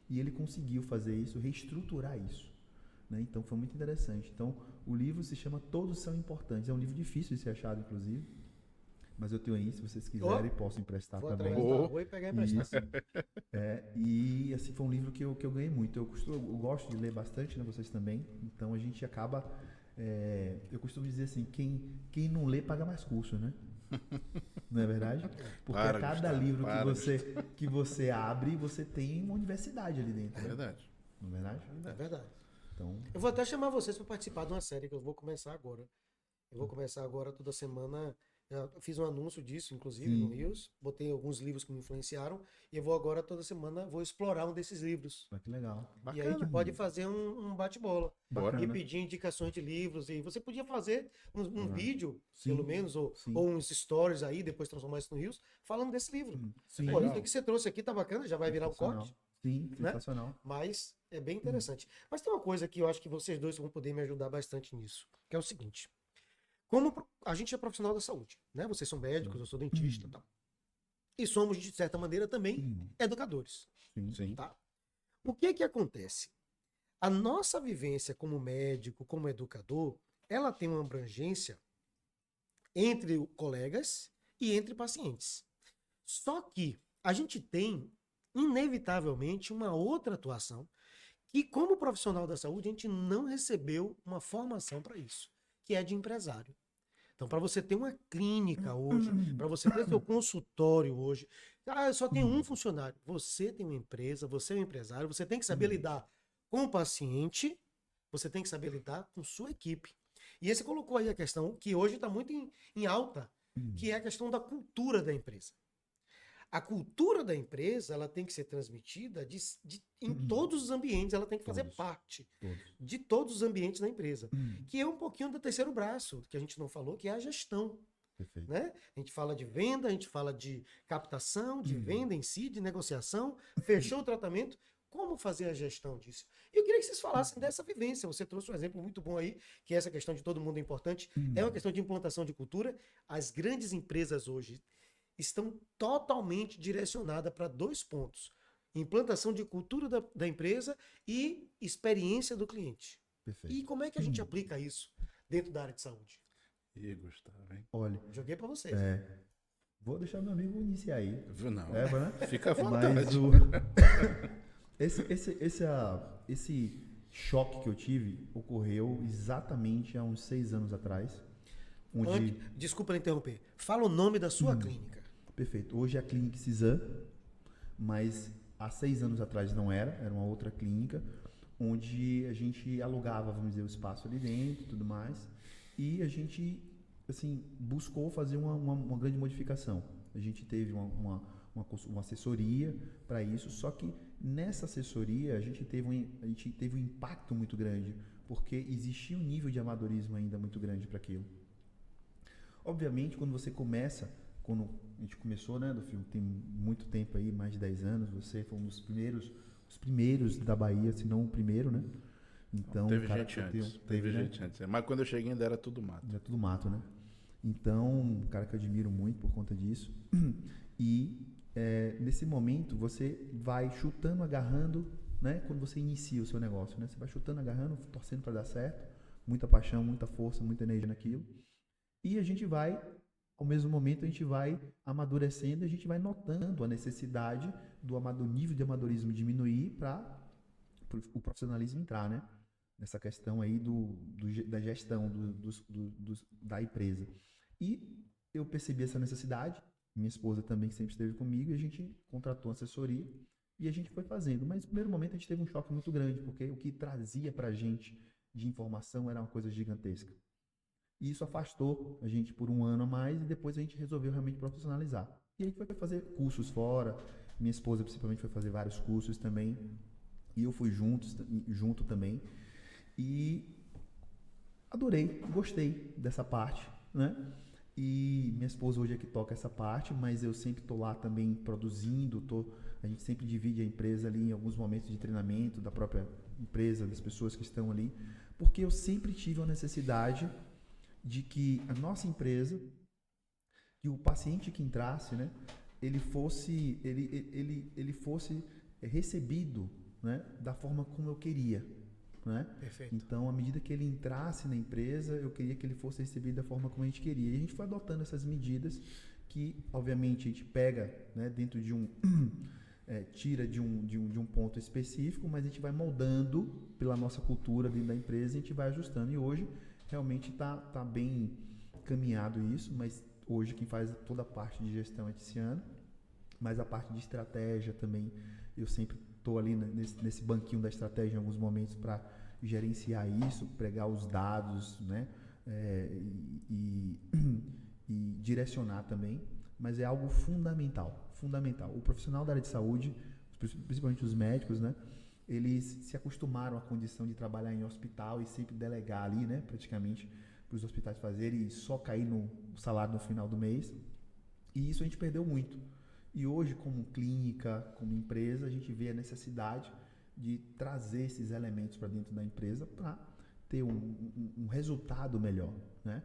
[SPEAKER 3] E ele conseguiu fazer isso, reestruturar isso. Né? Então foi muito interessante. Então o livro se chama Todos São Importantes. É um livro difícil de ser achado, inclusive. Mas eu tenho aí, se vocês quiserem, posso emprestar também.
[SPEAKER 1] Vou pegar e emprestar.
[SPEAKER 3] E assim, foi um livro que eu ganhei muito. Eu gosto de ler bastante, né? Vocês também. Então a gente acaba... eu costumo dizer assim, quem não lê paga mais curso, né? Não é verdade? Porque a cada livro que você abre, você tem uma universidade ali dentro.
[SPEAKER 2] É verdade.
[SPEAKER 3] Não é verdade?
[SPEAKER 1] É verdade.
[SPEAKER 3] Então...
[SPEAKER 1] Eu vou até chamar vocês para participar de uma série que eu vou começar agora. Eu vou começar agora toda semana. Eu fiz um anúncio disso, inclusive, no Rios. Botei alguns livros que me influenciaram. E eu vou agora, toda semana, vou explorar um desses livros.
[SPEAKER 3] Que legal.
[SPEAKER 1] Bacana, e aí a gente pode fazer um bate-bola.
[SPEAKER 3] Bacana.
[SPEAKER 1] E pedir indicações de livros. E você podia fazer um vídeo,
[SPEAKER 3] Sim.
[SPEAKER 1] pelo menos, ou uns stories aí, depois transformar isso no Rios, falando desse livro.
[SPEAKER 3] Sim.
[SPEAKER 1] Pô, isso que você trouxe aqui tá bacana, já vai virar um corte.
[SPEAKER 3] Sim,
[SPEAKER 1] né?
[SPEAKER 3] sensacional.
[SPEAKER 1] Mas é bem interessante. Mas tem uma coisa que eu acho que vocês dois vão poder me ajudar bastante nisso, que é o seguinte. Como a gente é profissional da saúde, né? Vocês são médicos, eu sou dentista e tal. E somos, de certa maneira, também educadores.
[SPEAKER 3] Sim.
[SPEAKER 1] Tá? O que que acontece? A nossa vivência como médico, como educador, ela tem uma abrangência entre colegas e entre pacientes. Só que a gente tem, inevitavelmente, uma outra atuação que, como profissional da saúde, a gente não recebeu uma formação para isso. que é de empresário. Então, para você ter uma clínica hoje, para você ter seu consultório hoje, eu só tenho um funcionário. Você tem uma empresa, você é um empresário, você tem que saber lidar com o paciente, você tem que saber lidar com sua equipe. E você colocou aí a questão que hoje está muito em alta, que é a questão da cultura da empresa. A cultura da empresa, ela tem que ser transmitida em todos os ambientes, ela tem que fazer parte de todos os ambientes da empresa. Que é um pouquinho do terceiro braço, que a gente não falou, que é a gestão.
[SPEAKER 3] Perfeito.
[SPEAKER 1] Né? A gente fala de venda, a gente fala de captação, de venda em si, de negociação, fechou o tratamento, como fazer a gestão disso? E eu queria que vocês falassem dessa vivência. Você trouxe um exemplo muito bom aí, que é essa questão de todo mundo é importante. É uma questão de implantação de cultura. As grandes empresas hoje estão totalmente direcionadas para 2 pontos. Implantação de cultura da empresa e experiência do cliente.
[SPEAKER 3] Perfeito.
[SPEAKER 1] E como é que a gente aplica isso dentro da área de saúde?
[SPEAKER 2] Ih, Gustavo, hein?
[SPEAKER 3] Olha,
[SPEAKER 1] Joguei para vocês.
[SPEAKER 3] vou deixar meu amigo iniciar aí.
[SPEAKER 2] Não,
[SPEAKER 3] Né?
[SPEAKER 2] fica à vontade.
[SPEAKER 3] Mas esse choque que eu tive ocorreu exatamente há uns 6 anos atrás.
[SPEAKER 1] Desculpa interromper. Fala o nome da sua clínica.
[SPEAKER 3] Perfeito. Hoje é a Clínica Cisan, mas há 6 anos atrás não era uma outra clínica, onde a gente alugava, vamos dizer, o espaço ali dentro e tudo mais. E a gente, assim, buscou fazer uma grande modificação. A gente teve uma assessoria para isso, só que nessa assessoria a gente teve um impacto muito grande, porque existia um nível de amadorismo ainda muito grande para aquilo. Obviamente, quando a gente começou, né, do filme, tem muito tempo aí, mais de 10 anos, você foi um dos primeiros da Bahia, se não o primeiro, né? Então,
[SPEAKER 2] teve gente antes. Teve gente antes. Mas quando eu cheguei ainda era tudo mato.
[SPEAKER 3] Era tudo mato, né? Então, um cara que eu admiro muito por conta disso. E nesse momento você vai chutando, agarrando, né? Quando você inicia o seu negócio, né? Você vai chutando, agarrando, torcendo para dar certo. Muita paixão, muita força, muita energia naquilo. E a gente vai, ao mesmo momento, a gente vai amadurecendo, a gente vai notando a necessidade do nível de amadorismo diminuir para o profissionalismo entrar, né? Nessa questão aí da gestão da empresa. E eu percebi essa necessidade, minha esposa também sempre esteve comigo, e a gente contratou uma assessoria e a gente foi fazendo. Mas no primeiro momento a gente teve um choque muito grande, porque o que trazia para a gente de informação era uma coisa gigantesca. E isso afastou a gente por 1 ano a mais e depois a gente resolveu realmente profissionalizar. E a gente foi fazer cursos fora, minha esposa principalmente foi fazer vários cursos também, e eu fui junto também. E adorei, gostei dessa parte, né? E minha esposa hoje é que toca essa parte, mas eu sempre estou lá também produzindo, a gente sempre divide a empresa ali em alguns momentos de treinamento da própria empresa, das pessoas que estão ali, porque eu sempre tive a necessidade de que a nossa empresa, que o paciente que entrasse, né, ele fosse recebido, né, da forma como eu queria. Né?
[SPEAKER 1] Perfeito.
[SPEAKER 3] Então, à medida que ele entrasse na empresa, eu queria que ele fosse recebido da forma como a gente queria. E a gente foi adotando essas medidas que, obviamente, a gente pega, né, dentro de tira de um ponto específico, mas a gente vai moldando pela nossa cultura dentro da empresa, a gente vai ajustando. E hoje, realmente, está bem caminhado isso, mas hoje quem faz toda a parte de gestão é Tiziano, mas a parte de estratégia também, eu sempre estou ali nesse banquinho da estratégia em alguns momentos para gerenciar isso, pregar os dados, né? E direcionar também, mas é algo fundamental. O profissional da área de saúde, principalmente os médicos, né? Eles se acostumaram à condição de trabalhar em hospital e sempre delegar ali, né? Praticamente para os hospitais fazerem e só cair no salário no final do mês. E isso a gente perdeu muito. E hoje, como clínica, como empresa, a gente vê a necessidade de trazer esses elementos para dentro da empresa para ter um resultado melhor, né?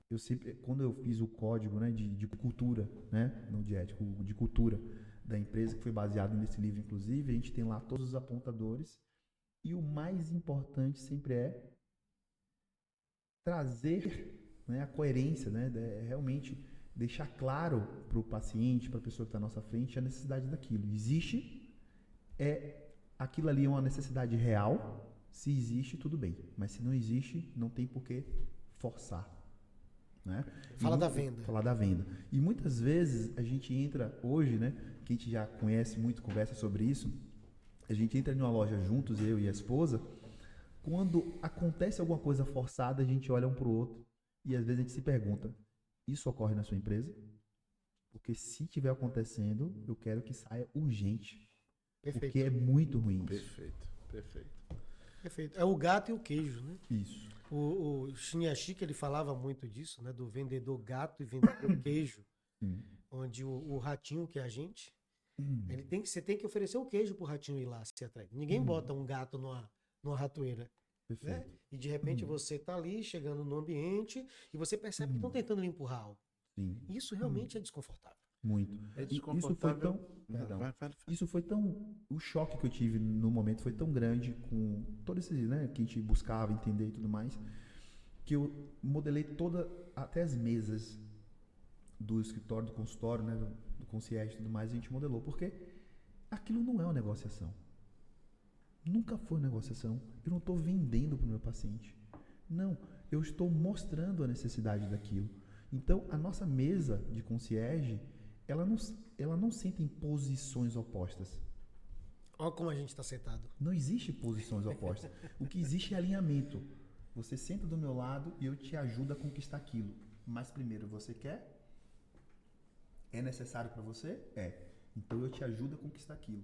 [SPEAKER 3] Eu sempre, quando eu fiz o código, né, de cultura, né, não de ética, de cultura da empresa, que foi baseado nesse livro, inclusive, a gente tem lá todos os apontadores e o mais importante sempre é trazer, né, a coerência, né, realmente deixar claro para o paciente, para a pessoa que está à nossa frente, a necessidade daquilo. Existe, aquilo ali é uma necessidade real. Se existe, tudo bem. Mas se não existe, não tem por que forçar, né?
[SPEAKER 1] Fala da venda.
[SPEAKER 3] Falar da venda. E muitas vezes a gente entra hoje, né? Que a gente já conhece muito, conversa sobre isso. A gente entra em uma loja juntos, eu e a esposa. Quando acontece alguma coisa forçada, a gente olha um pro outro e às vezes a gente se pergunta: isso ocorre na sua empresa? Porque se tiver acontecendo, eu quero que saia urgente.
[SPEAKER 1] Perfeito.
[SPEAKER 3] Porque é muito ruim isso.
[SPEAKER 2] Perfeito, perfeito.
[SPEAKER 1] Perfeito. É o gato e o queijo, né?
[SPEAKER 3] Isso.
[SPEAKER 1] O Shinyashiki, ele falava muito disso, né? Do vendedor gato e vendedor queijo. Onde o ratinho, que é a gente, você tem que oferecer o queijo pro ratinho ir lá se atrair. Ninguém bota um gato numa ratoeira.
[SPEAKER 3] Perfeito.
[SPEAKER 1] Né? E de repente você tá ali, chegando no ambiente, e você percebe que estão tentando lhe empurrar algo.
[SPEAKER 3] Sim.
[SPEAKER 1] Isso realmente é desconfortável.
[SPEAKER 3] Muito.
[SPEAKER 2] É
[SPEAKER 3] E
[SPEAKER 2] desconfortável.
[SPEAKER 3] Isso foi tão. O choque que eu tive no momento foi tão grande com todo esse, né, que a gente buscava entender e tudo mais, que eu modelei até as mesas do escritório, do consultório, né, do concierge e tudo mais, a gente modelou, porque aquilo não é uma negociação. Nunca foi uma negociação. Eu não estou vendendo para o meu paciente. Não, eu estou mostrando a necessidade daquilo. Então, a nossa mesa de concierge, ela não senta em posições opostas.
[SPEAKER 1] Olha como a gente está sentado.
[SPEAKER 3] Não existe posições opostas. O que existe é alinhamento. Você senta do meu lado e eu te ajudo a conquistar aquilo. Mas primeiro, você quer? É necessário para você? É. Então eu te ajudo a conquistar aquilo.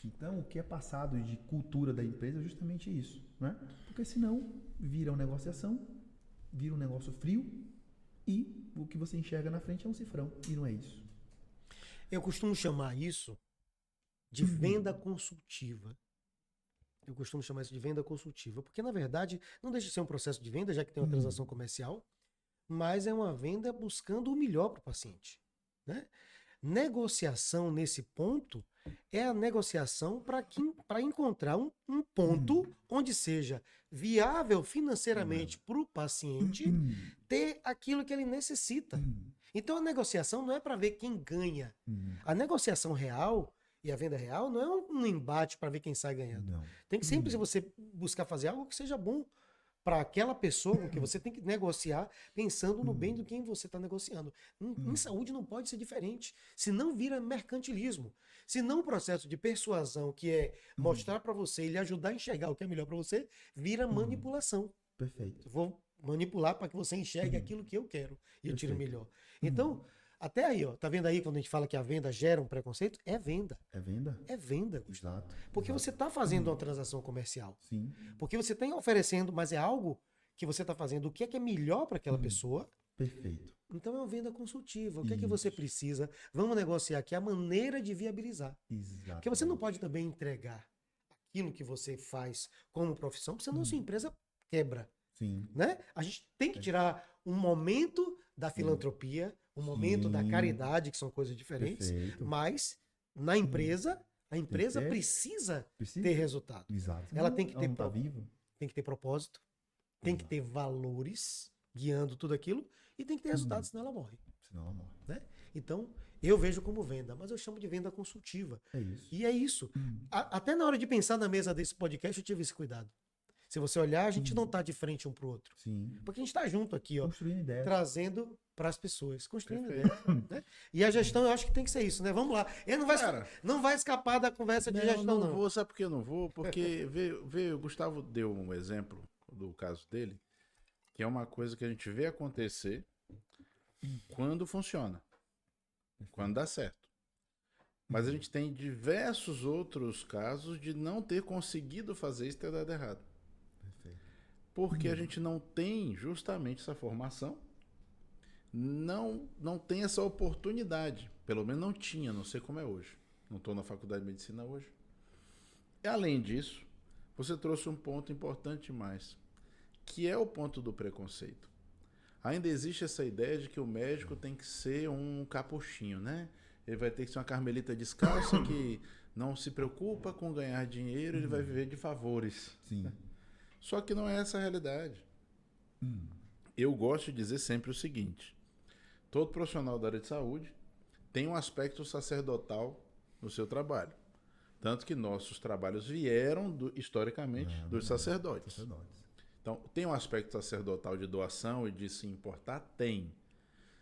[SPEAKER 3] Então, o que é passado de cultura da empresa é justamente isso, né? Porque senão vira uma negociação, vira um negócio frio e o que você enxerga na frente é um cifrão. E não é isso.
[SPEAKER 1] Eu costumo chamar isso de venda consultiva. Eu costumo chamar isso de venda consultiva, porque na verdade não deixa de ser um processo de venda, já que tem uma transação comercial, mas é uma venda buscando o melhor para o paciente, né? Negociação nesse ponto é a negociação para encontrar um ponto onde seja viável financeiramente para o paciente ter aquilo que ele necessita. Então a negociação não é para ver quem ganha. A negociação real e a venda real não é um embate para ver quem sai ganhando.
[SPEAKER 3] Não.
[SPEAKER 1] Tem que sempre você buscar fazer algo que seja bom para aquela pessoa com que você tem que negociar pensando no bem do quem você está negociando. Em saúde não pode ser diferente. Senão vira mercantilismo. Senão o processo de persuasão, que é mostrar para você e lhe ajudar a enxergar o que é melhor para você, vira manipulação.
[SPEAKER 3] Perfeito.
[SPEAKER 1] Eu vou manipular para que você enxergue aquilo que eu quero e eu tiro
[SPEAKER 3] Perfeito.
[SPEAKER 1] melhor. Então, até aí, ó, tá vendo aí quando a gente fala que a venda gera um preconceito? É venda.
[SPEAKER 3] É venda?
[SPEAKER 1] É venda, Gustavo.
[SPEAKER 3] Exato.
[SPEAKER 1] Porque
[SPEAKER 3] Exato.
[SPEAKER 1] você está fazendo uma transação comercial.
[SPEAKER 3] Sim.
[SPEAKER 1] Porque você está oferecendo, mas é algo que você está fazendo o que é melhor para aquela pessoa.
[SPEAKER 3] Perfeito.
[SPEAKER 1] Então é uma venda consultiva. O que é que
[SPEAKER 3] Isso.
[SPEAKER 1] você precisa? Vamos negociar aqui a maneira de viabilizar.
[SPEAKER 3] Exato.
[SPEAKER 1] Porque você não pode também entregar aquilo que você faz como profissão, porque senão a sua empresa quebra.
[SPEAKER 3] Sim.
[SPEAKER 1] Né? A gente tem que tirar um momento da filantropia, um momento da caridade, que são coisas diferentes,
[SPEAKER 3] Perfeito.
[SPEAKER 1] mas na empresa, a empresa
[SPEAKER 3] ter.
[SPEAKER 1] precisa
[SPEAKER 3] Precisa?
[SPEAKER 1] ter resultado.
[SPEAKER 3] Exato.
[SPEAKER 1] Ela tem que ter
[SPEAKER 3] não tá vivo?
[SPEAKER 1] Tem que ter propósito, tem que ter valores guiando tudo aquilo e tem que ter resultado, senão ela morre.
[SPEAKER 3] Senão ela morre.
[SPEAKER 1] Né? Então, eu vejo como venda, mas eu chamo de venda consultiva.
[SPEAKER 3] É isso.
[SPEAKER 1] E é isso. Até na hora de pensar na mesa desse podcast, eu tive esse cuidado. Se você olhar, a gente não está de frente um para o outro.
[SPEAKER 3] Sim.
[SPEAKER 1] Porque a gente está junto aqui, ó,
[SPEAKER 3] Construindo ideia.
[SPEAKER 1] trazendo para as pessoas, construindo
[SPEAKER 2] Perfeito.
[SPEAKER 1] ideias. Né? E a gestão, eu acho que tem que ser isso, né? Vamos lá. Ele não vai escapar da conversa de gestão,
[SPEAKER 2] não
[SPEAKER 1] não.
[SPEAKER 2] vou, sabe por que eu não vou? Porque o Gustavo deu um exemplo do caso dele, que é uma coisa que a gente vê acontecer quando funciona, quando dá certo. Mas a gente tem diversos outros casos de não ter conseguido fazer isso e ter dado errado.
[SPEAKER 3] Perfeito.
[SPEAKER 2] Porque a gente não tem justamente essa formação, não tem essa oportunidade. Pelo menos não tinha, não sei como é hoje. Não estou na faculdade de medicina hoje. E além disso, você trouxe um ponto importante mais, que é o ponto do preconceito. Ainda existe essa ideia de que o médico tem que ser um capuchinho, né? Ele vai ter que ser uma carmelita descalça que não se preocupa com ganhar dinheiro, ele vai viver de favores.
[SPEAKER 3] Sim.
[SPEAKER 2] Só que não é essa a realidade. Eu gosto de dizer sempre o seguinte: todo profissional da área de saúde tem um aspecto sacerdotal no seu trabalho. Tanto que nossos trabalhos vieram, historicamente, dos sacerdotes. Então, tem um aspecto sacerdotal de doação e de se importar? Tem.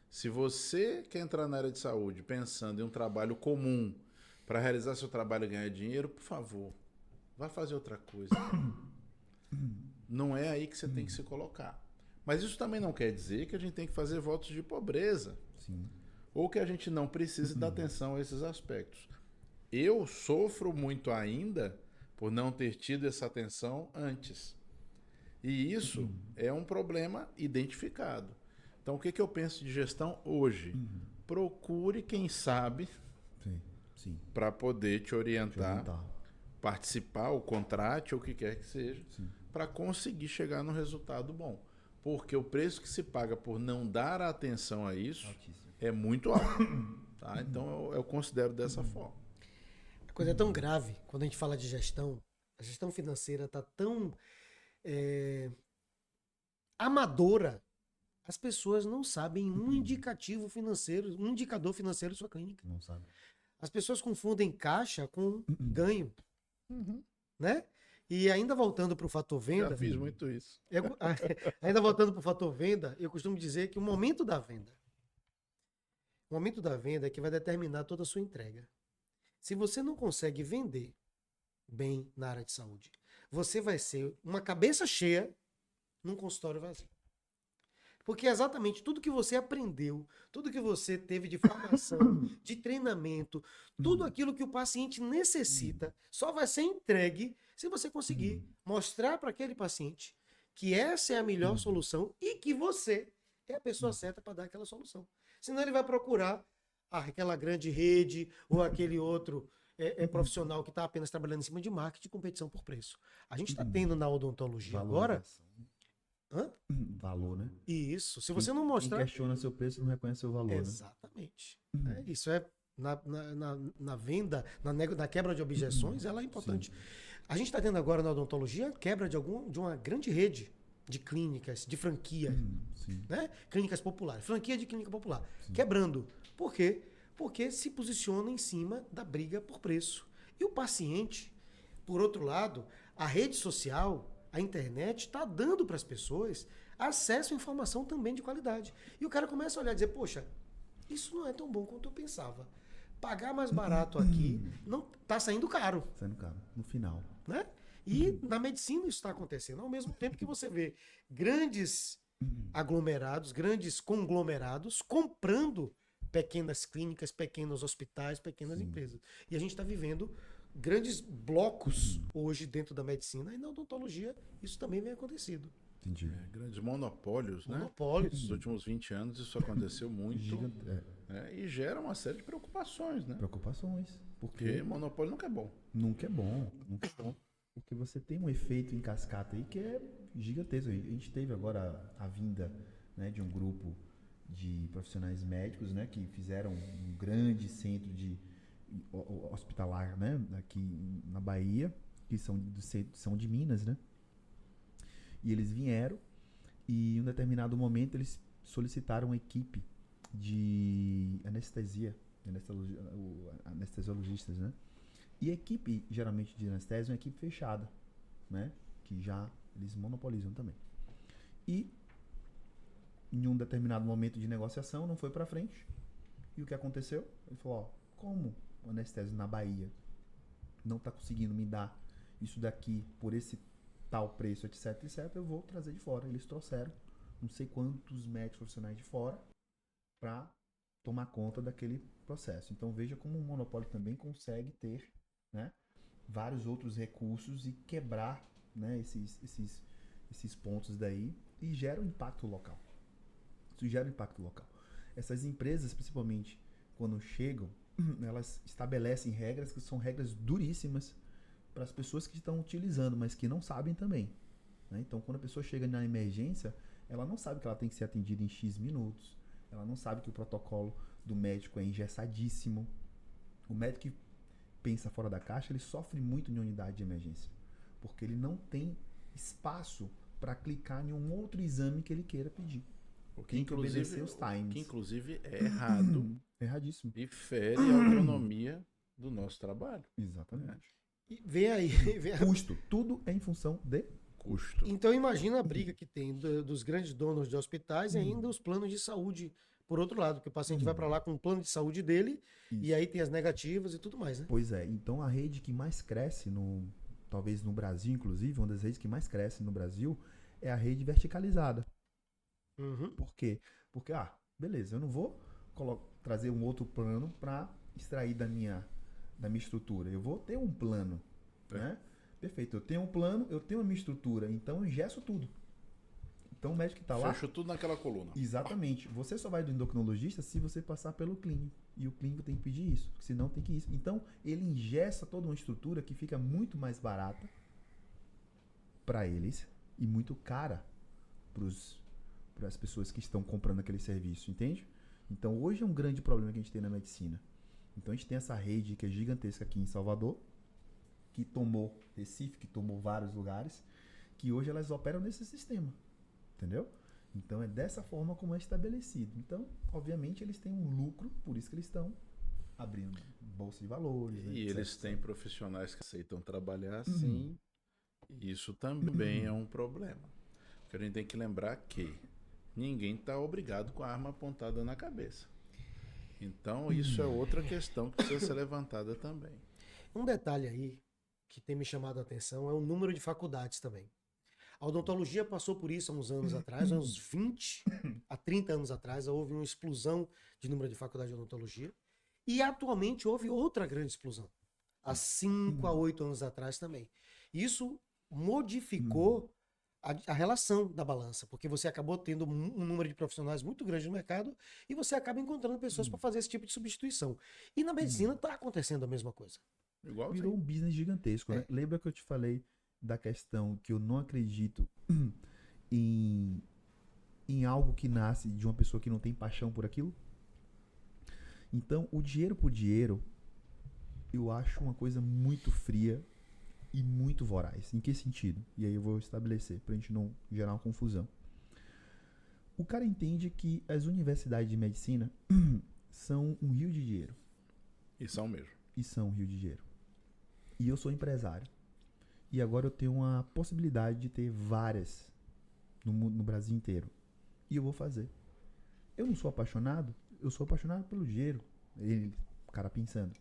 [SPEAKER 2] Se você quer entrar na área de saúde pensando em um trabalho comum para realizar seu trabalho e ganhar dinheiro, por favor, vá fazer outra coisa. Não é aí que você tem que se colocar. Mas isso também não quer dizer que a gente tem que fazer votos de pobreza.
[SPEAKER 3] Sim.
[SPEAKER 2] Ou que a gente não precise dar atenção a esses aspectos. Eu sofro muito ainda por não ter tido essa atenção antes. E isso é um problema identificado. Então, o que eu penso de gestão hoje? Procure quem sabe
[SPEAKER 3] Sim.
[SPEAKER 2] para poder te orientar, participar, ou contrate, ou o que quer que seja, para conseguir chegar no resultado bom. Porque o preço que se paga por não dar atenção a isso é muito alto. Tá? Então, eu considero dessa forma.
[SPEAKER 1] A coisa é tão grave quando a gente fala de gestão. A gestão financeira está tão amadora. As pessoas não sabem um indicativo financeiro, um indicador financeiro de sua clínica.
[SPEAKER 3] Não sabe.
[SPEAKER 1] As pessoas confundem caixa com ganho. Né? E ainda voltando para o fator venda...
[SPEAKER 2] Já fiz muito isso.
[SPEAKER 1] Ainda voltando para o fator venda, eu costumo dizer que o momento da venda é que vai determinar toda a sua entrega. Se você não consegue vender bem na área de saúde, você vai ser uma cabeça cheia num consultório vazio. Porque exatamente tudo que você aprendeu, tudo que você teve de formação, de treinamento, tudo aquilo que o paciente necessita, só vai ser entregue se você conseguir mostrar para aquele paciente que essa é a melhor solução e que você é a pessoa certa para dar aquela solução. Senão ele vai procurar aquela grande rede ou aquele outro profissional que está apenas trabalhando em cima de marketing e competição por preço. A gente está tendo na odontologia agora...
[SPEAKER 3] Valor, né?
[SPEAKER 1] Isso. Se você não mostrar...
[SPEAKER 3] Quem questiona seu preço não reconhece seu valor,
[SPEAKER 1] Exatamente. Né? Isso é na venda, na quebra de objeções, ela é importante. A gente está tendo agora na odontologia a quebra de uma grande rede de clínicas, de franquia, né? Clínicas populares, franquia de clínica popular, quebrando. Por quê? Porque se posiciona em cima da briga por preço. E o paciente, por outro lado, a rede social, a internet está dando para as pessoas acesso à informação também de qualidade. E o cara começa a olhar e dizer, poxa, isso não é tão bom quanto eu pensava. Pagar mais barato aqui não está saindo caro.
[SPEAKER 3] Saindo caro, no final.
[SPEAKER 1] Né? E na medicina isso está acontecendo. Ao mesmo tempo que você vê grandes aglomerados, grandes conglomerados comprando pequenas clínicas, pequenos hospitais, pequenas empresas. E a gente está vivendo grandes blocos hoje dentro da medicina e na odontologia isso também vem acontecendo.
[SPEAKER 3] Entendi.
[SPEAKER 2] Grandes monopólios, né?
[SPEAKER 1] Monopólios.
[SPEAKER 2] Nos últimos 20 anos isso aconteceu muito. E gera uma série de preocupações, né?
[SPEAKER 3] Preocupações.
[SPEAKER 2] Porque monopólio nunca é bom.
[SPEAKER 3] Nunca é bom. Porque você tem um efeito em cascata aí que é gigantesco. A gente teve agora a vinda, né, de um grupo de profissionais médicos, né, que fizeram um grande centro de hospitalar, né, aqui na Bahia, que são de Minas, né? E eles vieram e em um determinado momento eles solicitaram uma equipe de anestesiologistas, né? E a equipe, geralmente, de anestesia é uma equipe fechada, né? Que já eles monopolizam também. E em um determinado momento de negociação não foi para frente. E o que aconteceu? Ele falou, ó, como o anestésio na Bahia não está conseguindo me dar isso daqui por esse tal preço, etc, eu vou trazer de fora. Eles trouxeram não sei quantos médicos profissionais de fora para tomar conta daquele processo. Então veja como o monopólio também consegue ter, né, vários outros recursos e quebrar, né, esses pontos daí e gera um impacto local. Isso gera um impacto local. Essas empresas, principalmente quando chegam, elas estabelecem regras que são regras duríssimas para as pessoas que estão utilizando, mas que não sabem também, né? Então, quando a pessoa chega na emergência, ela não sabe que ela tem que ser atendida em X minutos, ela não sabe que o protocolo do médico é engessadíssimo. O médico que pensa fora da caixa, ele sofre muito em unidade de emergência, porque ele não tem espaço para clicar em um outro exame que ele queira pedir. Tem que obedecer os times.
[SPEAKER 2] Que inclusive é errado.
[SPEAKER 3] Erradíssimo.
[SPEAKER 2] E fere a autonomia do nosso trabalho.
[SPEAKER 3] Exatamente.
[SPEAKER 1] E vem aí.
[SPEAKER 3] Custo. Tudo é em função de
[SPEAKER 2] custo.
[SPEAKER 1] Então imagina a briga que tem dos grandes donos de hospitais e ainda os planos de saúde por outro lado, porque o paciente vai para lá com o plano de saúde dele e aí tem as negativas e tudo mais, né?
[SPEAKER 3] Pois é, então a rede que mais cresce, talvez no Brasil, inclusive, uma das redes que mais cresce no Brasil é a rede verticalizada.
[SPEAKER 1] Uhum.
[SPEAKER 3] Por quê? Porque, beleza, eu não vou trazer um outro plano para extrair da minha estrutura. Eu vou ter um plano, né? Perfeito, eu tenho um plano, eu tenho a minha estrutura, então eu ingesso tudo. Então o médico que está lá...
[SPEAKER 2] Fecho tudo naquela coluna.
[SPEAKER 3] Exatamente. Você só vai do endocrinologista se você passar pelo clínico. E o clínico tem que pedir isso, senão tem que ir isso. Então ele ingessa toda uma estrutura que fica muito mais barata para eles e muito cara para as pessoas que estão comprando aquele serviço, entende? Então hoje é um grande problema que a gente tem na medicina. Então a gente tem essa rede que é gigantesca aqui em Salvador, que tomou Recife, que tomou vários lugares, que hoje elas operam nesse sistema. Entendeu? Então é dessa forma como é estabelecido. Então, obviamente, eles têm um lucro, por isso que eles estão abrindo bolsa de valores.
[SPEAKER 2] E
[SPEAKER 3] etc.
[SPEAKER 2] eles têm profissionais que aceitam trabalhar assim. Isso também é um problema. Porque a gente tem que lembrar que ninguém está obrigado com a arma apontada na cabeça. Então, isso é outra questão que precisa ser levantada também.
[SPEAKER 1] Um detalhe aí que tem me chamado a atenção é o número de faculdades também. A odontologia passou por isso há uns anos atrás, uns 20 a 30 anos atrás, houve uma explosão de número de faculdades de odontologia. E atualmente houve outra grande explosão, há 5 a 8 anos atrás também. Isso modificou a relação da balança, porque você acabou tendo um número de profissionais muito grande no mercado e você acaba encontrando pessoas para fazer esse tipo de substituição. E na medicina está acontecendo a mesma coisa.
[SPEAKER 2] Igual
[SPEAKER 3] Virou um business gigantesco, né? Lembra que eu te falei da questão que eu não acredito em algo que nasce de uma pessoa que não tem paixão por aquilo? Então, o dinheiro por dinheiro, eu acho uma coisa muito fria e muito voraz. Em que sentido? E aí eu vou estabelecer, pra gente não gerar uma confusão. O cara entende que as universidades de medicina são um rio de dinheiro.
[SPEAKER 2] E são mesmo.
[SPEAKER 3] E são um rio de dinheiro. E eu sou empresário. E agora eu tenho uma possibilidade de ter várias no Brasil inteiro. E eu vou fazer. Eu não sou apaixonado? Eu sou apaixonado pelo dinheiro. O cara pensando.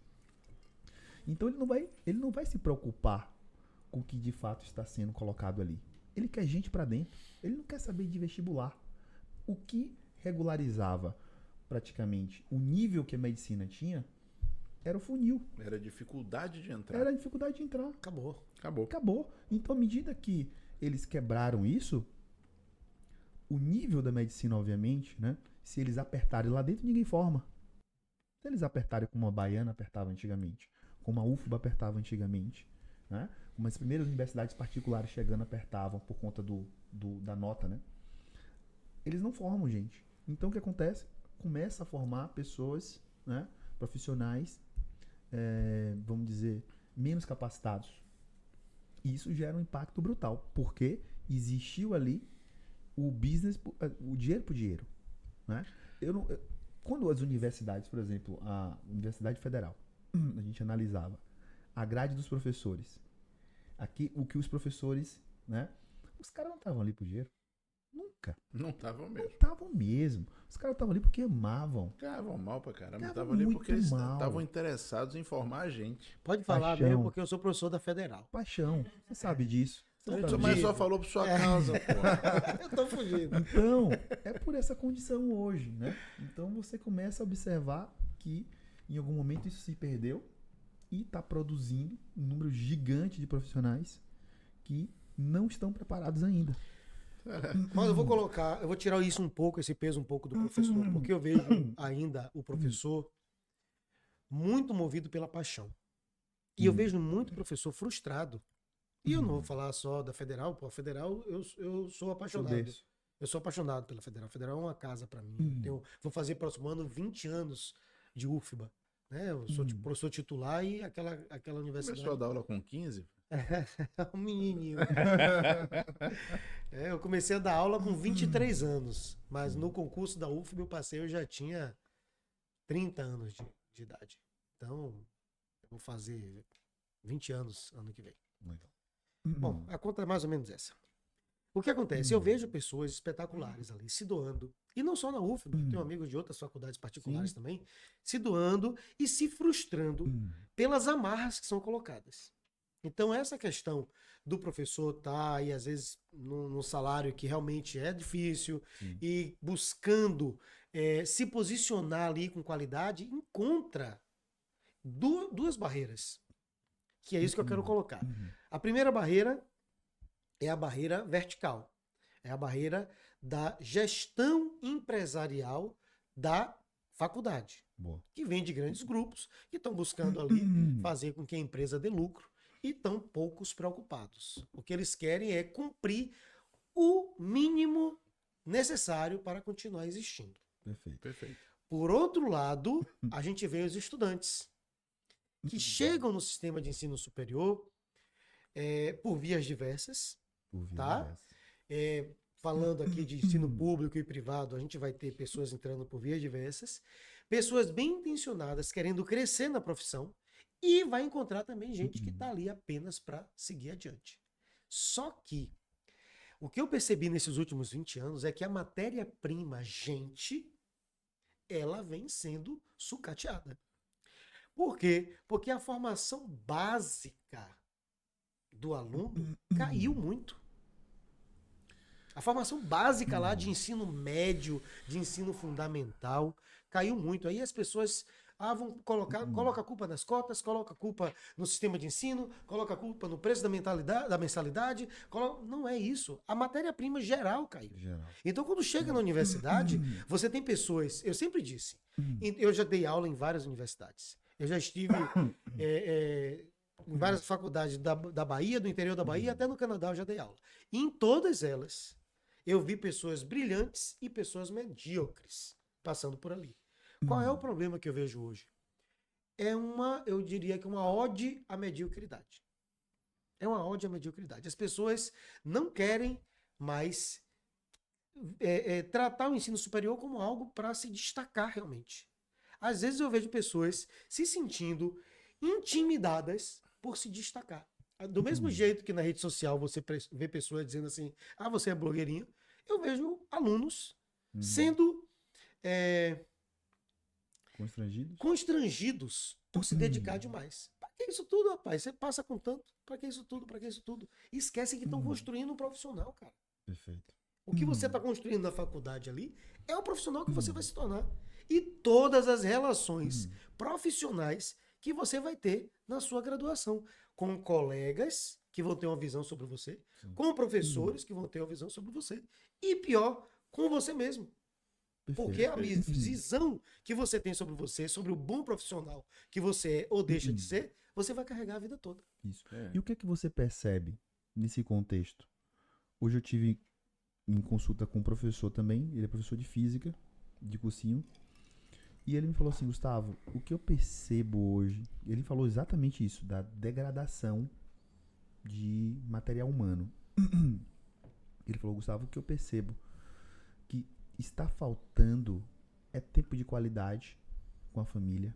[SPEAKER 3] Então ele não vai se preocupar com o que de fato está sendo colocado ali. Ele quer gente para dentro. Ele não quer saber de vestibular. O que regularizava praticamente o nível que a medicina tinha era o funil.
[SPEAKER 2] Era dificuldade de entrar.
[SPEAKER 3] Era a dificuldade de entrar.
[SPEAKER 2] Acabou.
[SPEAKER 3] Então, à medida que eles quebraram isso, o nível da medicina, obviamente, né? Se eles apertarem lá dentro, ninguém forma. Se eles apertarem como a Baiana apertava antigamente, como a UFBA apertava antigamente, né? Como as primeiras universidades particulares chegando apertavam por conta da nota, né? Eles não formam, gente. Então, o que acontece? Começa a formar pessoas, né? Profissionais, vamos dizer, menos capacitados. E isso gera um impacto brutal, porque existiu ali o business, o dinheiro por dinheiro, né? Quando as universidades, por exemplo, a Universidade Federal, a gente analisava a grade dos professores, aqui o que os professores, né? Os caras não estavam ali por dinheiro. Nunca.
[SPEAKER 2] Não estavam mesmo.
[SPEAKER 3] Não estavam mesmo. Os caras estavam ali porque amavam.
[SPEAKER 2] Ficavam mal pra caramba.
[SPEAKER 3] Estavam
[SPEAKER 2] Estavam ali
[SPEAKER 3] muito
[SPEAKER 2] porque eles
[SPEAKER 3] mal.
[SPEAKER 2] estavam interessados em formar a gente.
[SPEAKER 1] Pode falar
[SPEAKER 3] Paixão.
[SPEAKER 1] mesmo, porque eu sou professor da Federal.
[SPEAKER 3] Paixão. Você sabe disso. Você sabe
[SPEAKER 2] Mas
[SPEAKER 3] disso.
[SPEAKER 2] só falou por sua causa, pô.
[SPEAKER 1] Eu tô fugindo.
[SPEAKER 3] Então, é por essa condição hoje, né? Então você começa a observar que em algum momento isso se perdeu e está produzindo um número gigante de profissionais que não estão preparados ainda.
[SPEAKER 1] Mas eu vou tirar isso um pouco, esse peso um pouco do professor, porque eu vejo ainda o professor muito movido pela paixão. E eu vejo muito professor frustrado. E eu não vou falar só da Federal, pô, a Federal eu sou apaixonado. Eu sou apaixonado pela Federal. A Federal é uma casa para mim. Vou fazer próximo ano 20 anos de UFBA. Né? Eu sou professor titular e aquela universidade.
[SPEAKER 2] Começou a dar aula com 15?
[SPEAKER 1] Um menininho. Eu comecei a dar aula com 23 anos, mas no concurso da UFBA eu já tinha 30 anos de idade. Então, eu vou fazer 20 anos ano que vem.
[SPEAKER 3] Legal.
[SPEAKER 1] Bom, a conta é mais ou menos essa. O que acontece? Eu vejo pessoas espetaculares ali se doando, e não só na UFBA, eu tenho amigos de outras faculdades particulares também, se doando e se frustrando pelas amarras que são colocadas. Então, essa questão do professor estar aí, às vezes, num salário que realmente é difícil e buscando se posicionar ali com qualidade, encontra duas barreiras, que é isso que eu quero colocar. A primeira barreira é a barreira vertical, é a barreira da gestão empresarial da faculdade, que vem de grandes grupos que estão buscando ali fazer com que a empresa dê lucro e estão poucos preocupados. O que eles querem é cumprir o mínimo necessário para continuar existindo.
[SPEAKER 2] Perfeito.
[SPEAKER 1] Por outro lado, a gente vê os estudantes que chegam no sistema de ensino superior por vias diversas, tá? Falando aqui de ensino público e privado, a gente vai ter pessoas entrando por vias diversas, pessoas bem intencionadas, querendo crescer na profissão, e vai encontrar também gente que está ali apenas para seguir adiante. Só que o que eu percebi nesses últimos 20 anos é que a matéria-prima, gente, ela vem sendo sucateada. Por quê? Porque a formação básica do aluno caiu muito. A formação básica lá de ensino médio, de ensino fundamental, caiu muito. Aí as pessoas vão coloca a culpa nas cotas, coloca a culpa no sistema de ensino, coloca a culpa no preço da mensalidade. Não é isso. A matéria-prima geral caiu. Então, quando chega na universidade, você tem pessoas... Eu sempre disse, eu já dei aula em várias universidades. Eu já estive em várias faculdades da Bahia, do interior da Bahia, até no Canadá eu já dei aula. E em todas elas, eu vi pessoas brilhantes e pessoas medíocres passando por ali. Qual é o problema que eu vejo hoje? Eu diria que uma ode à mediocridade. É uma ode à mediocridade. As pessoas não querem mais tratar o ensino superior como algo para se destacar realmente. Às vezes eu vejo pessoas se sentindo intimidadas por se destacar. Do mesmo jeito que na rede social você vê pessoas dizendo assim, você é blogueirinho, eu vejo alunos sendo constrangidos por se dedicar demais. Para que isso tudo, rapaz? Você passa com tanto. Para que isso tudo? Para que isso tudo? E esquece que estão construindo um profissional, cara.
[SPEAKER 3] Perfeito.
[SPEAKER 1] O que você está construindo na faculdade ali é o profissional que você vai se tornar. E todas as relações profissionais que você vai ter na sua graduação. Com colegas que vão ter uma visão sobre você, com professores que vão ter uma visão sobre você. E pior, com você mesmo. Porque a visão que você tem sobre você, sobre o bom profissional que você é ou deixa de ser, você vai carregar a vida toda.
[SPEAKER 3] Isso. E o que é que você percebe nesse contexto? Hoje eu tive em consulta com um professor também, ele é professor de física, de cursinho, e ele me falou assim, Gustavo, o que eu percebo hoje, ele falou exatamente isso, da degradação de material humano. Ele falou, Gustavo, o que eu percebo que está faltando é tempo de qualidade com a família.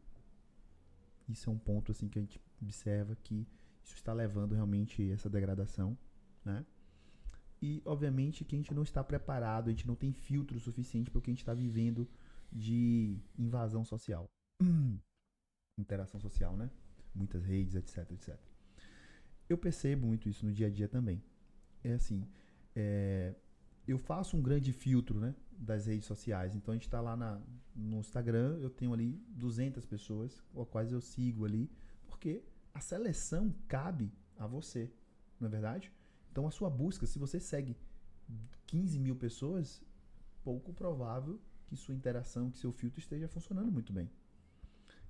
[SPEAKER 3] Isso é um ponto assim que a gente observa que isso está levando realmente essa degradação, né? E obviamente que a gente não está preparado, a gente não tem filtro suficiente para o que a gente está vivendo de invasão social, interação social, né? Muitas redes, etc, etc. Eu percebo muito isso no dia a dia também. É assim, eu faço um grande filtro, né, das redes sociais. Então a gente está lá no Instagram, eu tenho ali 200 pessoas, ou quase eu sigo ali, porque a seleção cabe a você, não é verdade? Então a sua busca, se você segue 15 mil pessoas, pouco provável que sua interação, que seu filtro esteja funcionando muito bem.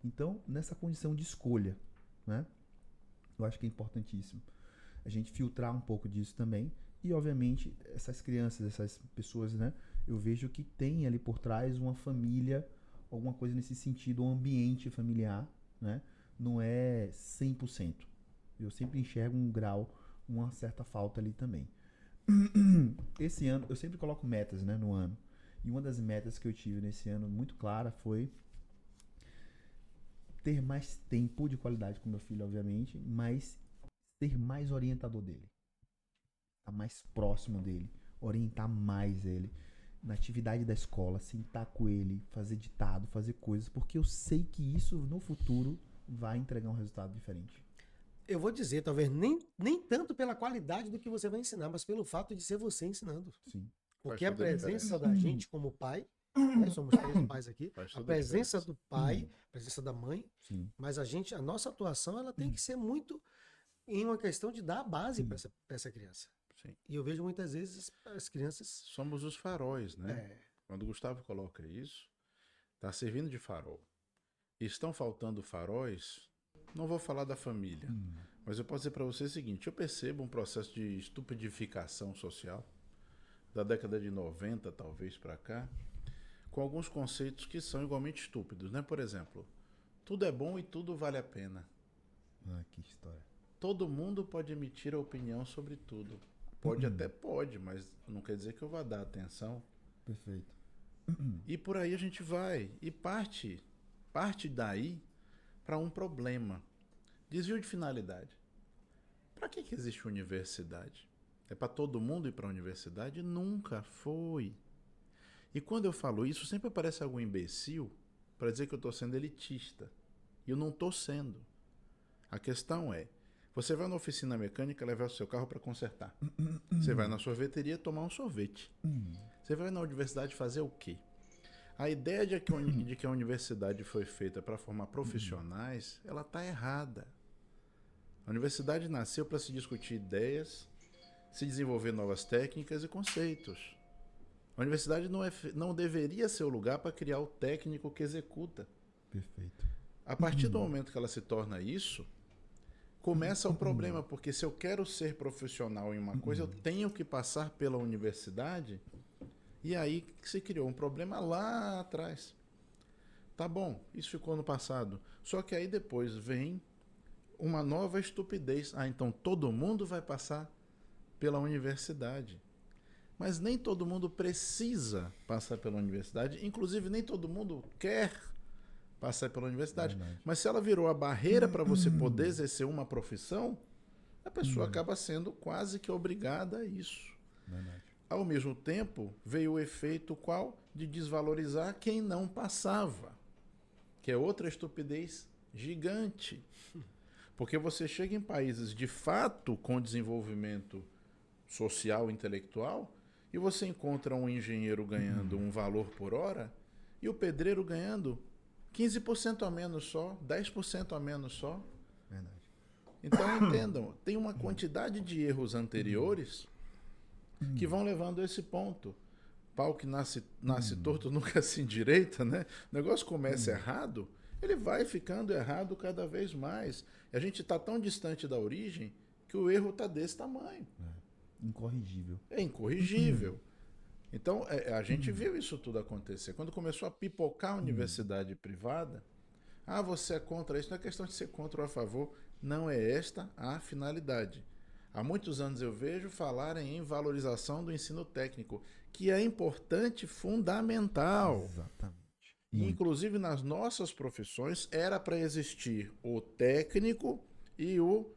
[SPEAKER 3] Então, nessa condição de escolha, né, eu acho que é importantíssimo a gente filtrar um pouco disso também. E, obviamente, essas crianças, essas pessoas, né, eu vejo que tem ali por trás uma família, alguma coisa nesse sentido, um ambiente familiar, né, não é 100%. Eu sempre enxergo um grau, uma certa falta ali também. Esse ano, eu sempre coloco metas, né, no ano. E uma das metas que eu tive nesse ano muito clara foi ter mais tempo de qualidade com meu filho, obviamente, mas ser mais orientador dele. Estar mais próximo dele. orientar mais ele na atividade da escola, sentar com ele, fazer ditado, fazer coisas, porque eu sei que isso no futuro vai entregar um resultado diferente.
[SPEAKER 1] Eu vou dizer, talvez nem tanto pela qualidade do que você vai ensinar, mas pelo fato de ser você ensinando.
[SPEAKER 3] Sim.
[SPEAKER 1] Porque a
[SPEAKER 2] Faz toda a
[SPEAKER 1] presença da gente como pai, né, somos 3 pais aqui,
[SPEAKER 2] Faz
[SPEAKER 1] a
[SPEAKER 2] toda a
[SPEAKER 1] presença
[SPEAKER 2] diferença.
[SPEAKER 1] do pai, a presença da mãe,
[SPEAKER 3] Sim.
[SPEAKER 1] mas a nossa atuação ela tem que ser muito em uma questão de dar a base para essa criança.
[SPEAKER 2] Sim.
[SPEAKER 1] E eu vejo muitas vezes as crianças.
[SPEAKER 2] Somos os faróis, né?
[SPEAKER 1] É,
[SPEAKER 2] Quando o Gustavo coloca isso, está servindo de farol. E estão faltando faróis, não vou falar da família, mas eu posso dizer para você o seguinte, eu percebo um processo de estupidificação social, da década de 90 talvez para cá, com alguns conceitos que são igualmente estúpidos, né? Por exemplo, tudo é bom e tudo vale a pena.
[SPEAKER 3] Ah, que história.
[SPEAKER 2] Todo mundo pode emitir a opinião sobre tudo. Pode até pode, mas não quer dizer que eu vá dar atenção.
[SPEAKER 3] Perfeito.
[SPEAKER 2] E por aí a gente vai. E parte daí para um problema. Desvio de finalidade. Para que existe universidade? É para todo mundo ir para a universidade? Nunca foi. E quando eu falo isso, sempre aparece algum imbecil para dizer que eu estou sendo elitista. E eu não estou sendo. A questão é, você vai na oficina mecânica levar o seu carro para consertar. Você vai na sorveteria tomar um sorvete. Você vai na universidade fazer o quê? A ideia de que a universidade foi feita para formar profissionais, ela está errada. A universidade nasceu para se discutir ideias, se desenvolver novas técnicas e conceitos. A universidade não deveria ser o lugar para criar o técnico que executa.
[SPEAKER 3] Perfeito.
[SPEAKER 2] A partir do momento que ela se torna isso, começa o problema, porque se eu quero ser profissional em uma coisa, eu tenho que passar pela universidade, e aí se criou um problema lá atrás. Tá bom, isso ficou no passado. Só que aí depois vem uma nova estupidez. Ah, então todo mundo vai passar pela universidade. Mas nem todo mundo precisa passar pela universidade, inclusive nem todo mundo quer passar pela universidade.
[SPEAKER 3] Verdade.
[SPEAKER 2] Mas se ela virou a barreira para você poder exercer uma profissão, a pessoa acaba sendo quase que obrigada a isso.
[SPEAKER 3] Verdade.
[SPEAKER 2] Ao mesmo tempo, veio o efeito qual? De desvalorizar quem não passava, que é outra estupidez gigante. Porque você chega em países de fato com desenvolvimento social e intelectual e você encontra um engenheiro ganhando um valor por hora e o pedreiro ganhando 15% a menos só, 10% a menos só.
[SPEAKER 3] Verdade.
[SPEAKER 2] Então entendam, tem uma quantidade de erros anteriores que vão levando a esse ponto. Pau que nasce torto nunca se endireita, né? O negócio começa errado, ele vai ficando errado cada vez mais. E a gente está tão distante da origem que o erro está desse tamanho.
[SPEAKER 3] Incorrigível.
[SPEAKER 2] É incorrigível. Então, a gente viu isso tudo acontecer. Quando começou a pipocar a universidade privada, você é contra isso. Não é questão de ser contra ou a favor. Não é esta a finalidade. Há muitos anos eu vejo falarem em valorização do ensino técnico, que é importante, fundamental.
[SPEAKER 3] Exatamente.
[SPEAKER 2] E, inclusive, nas nossas profissões, era para existir o técnico e o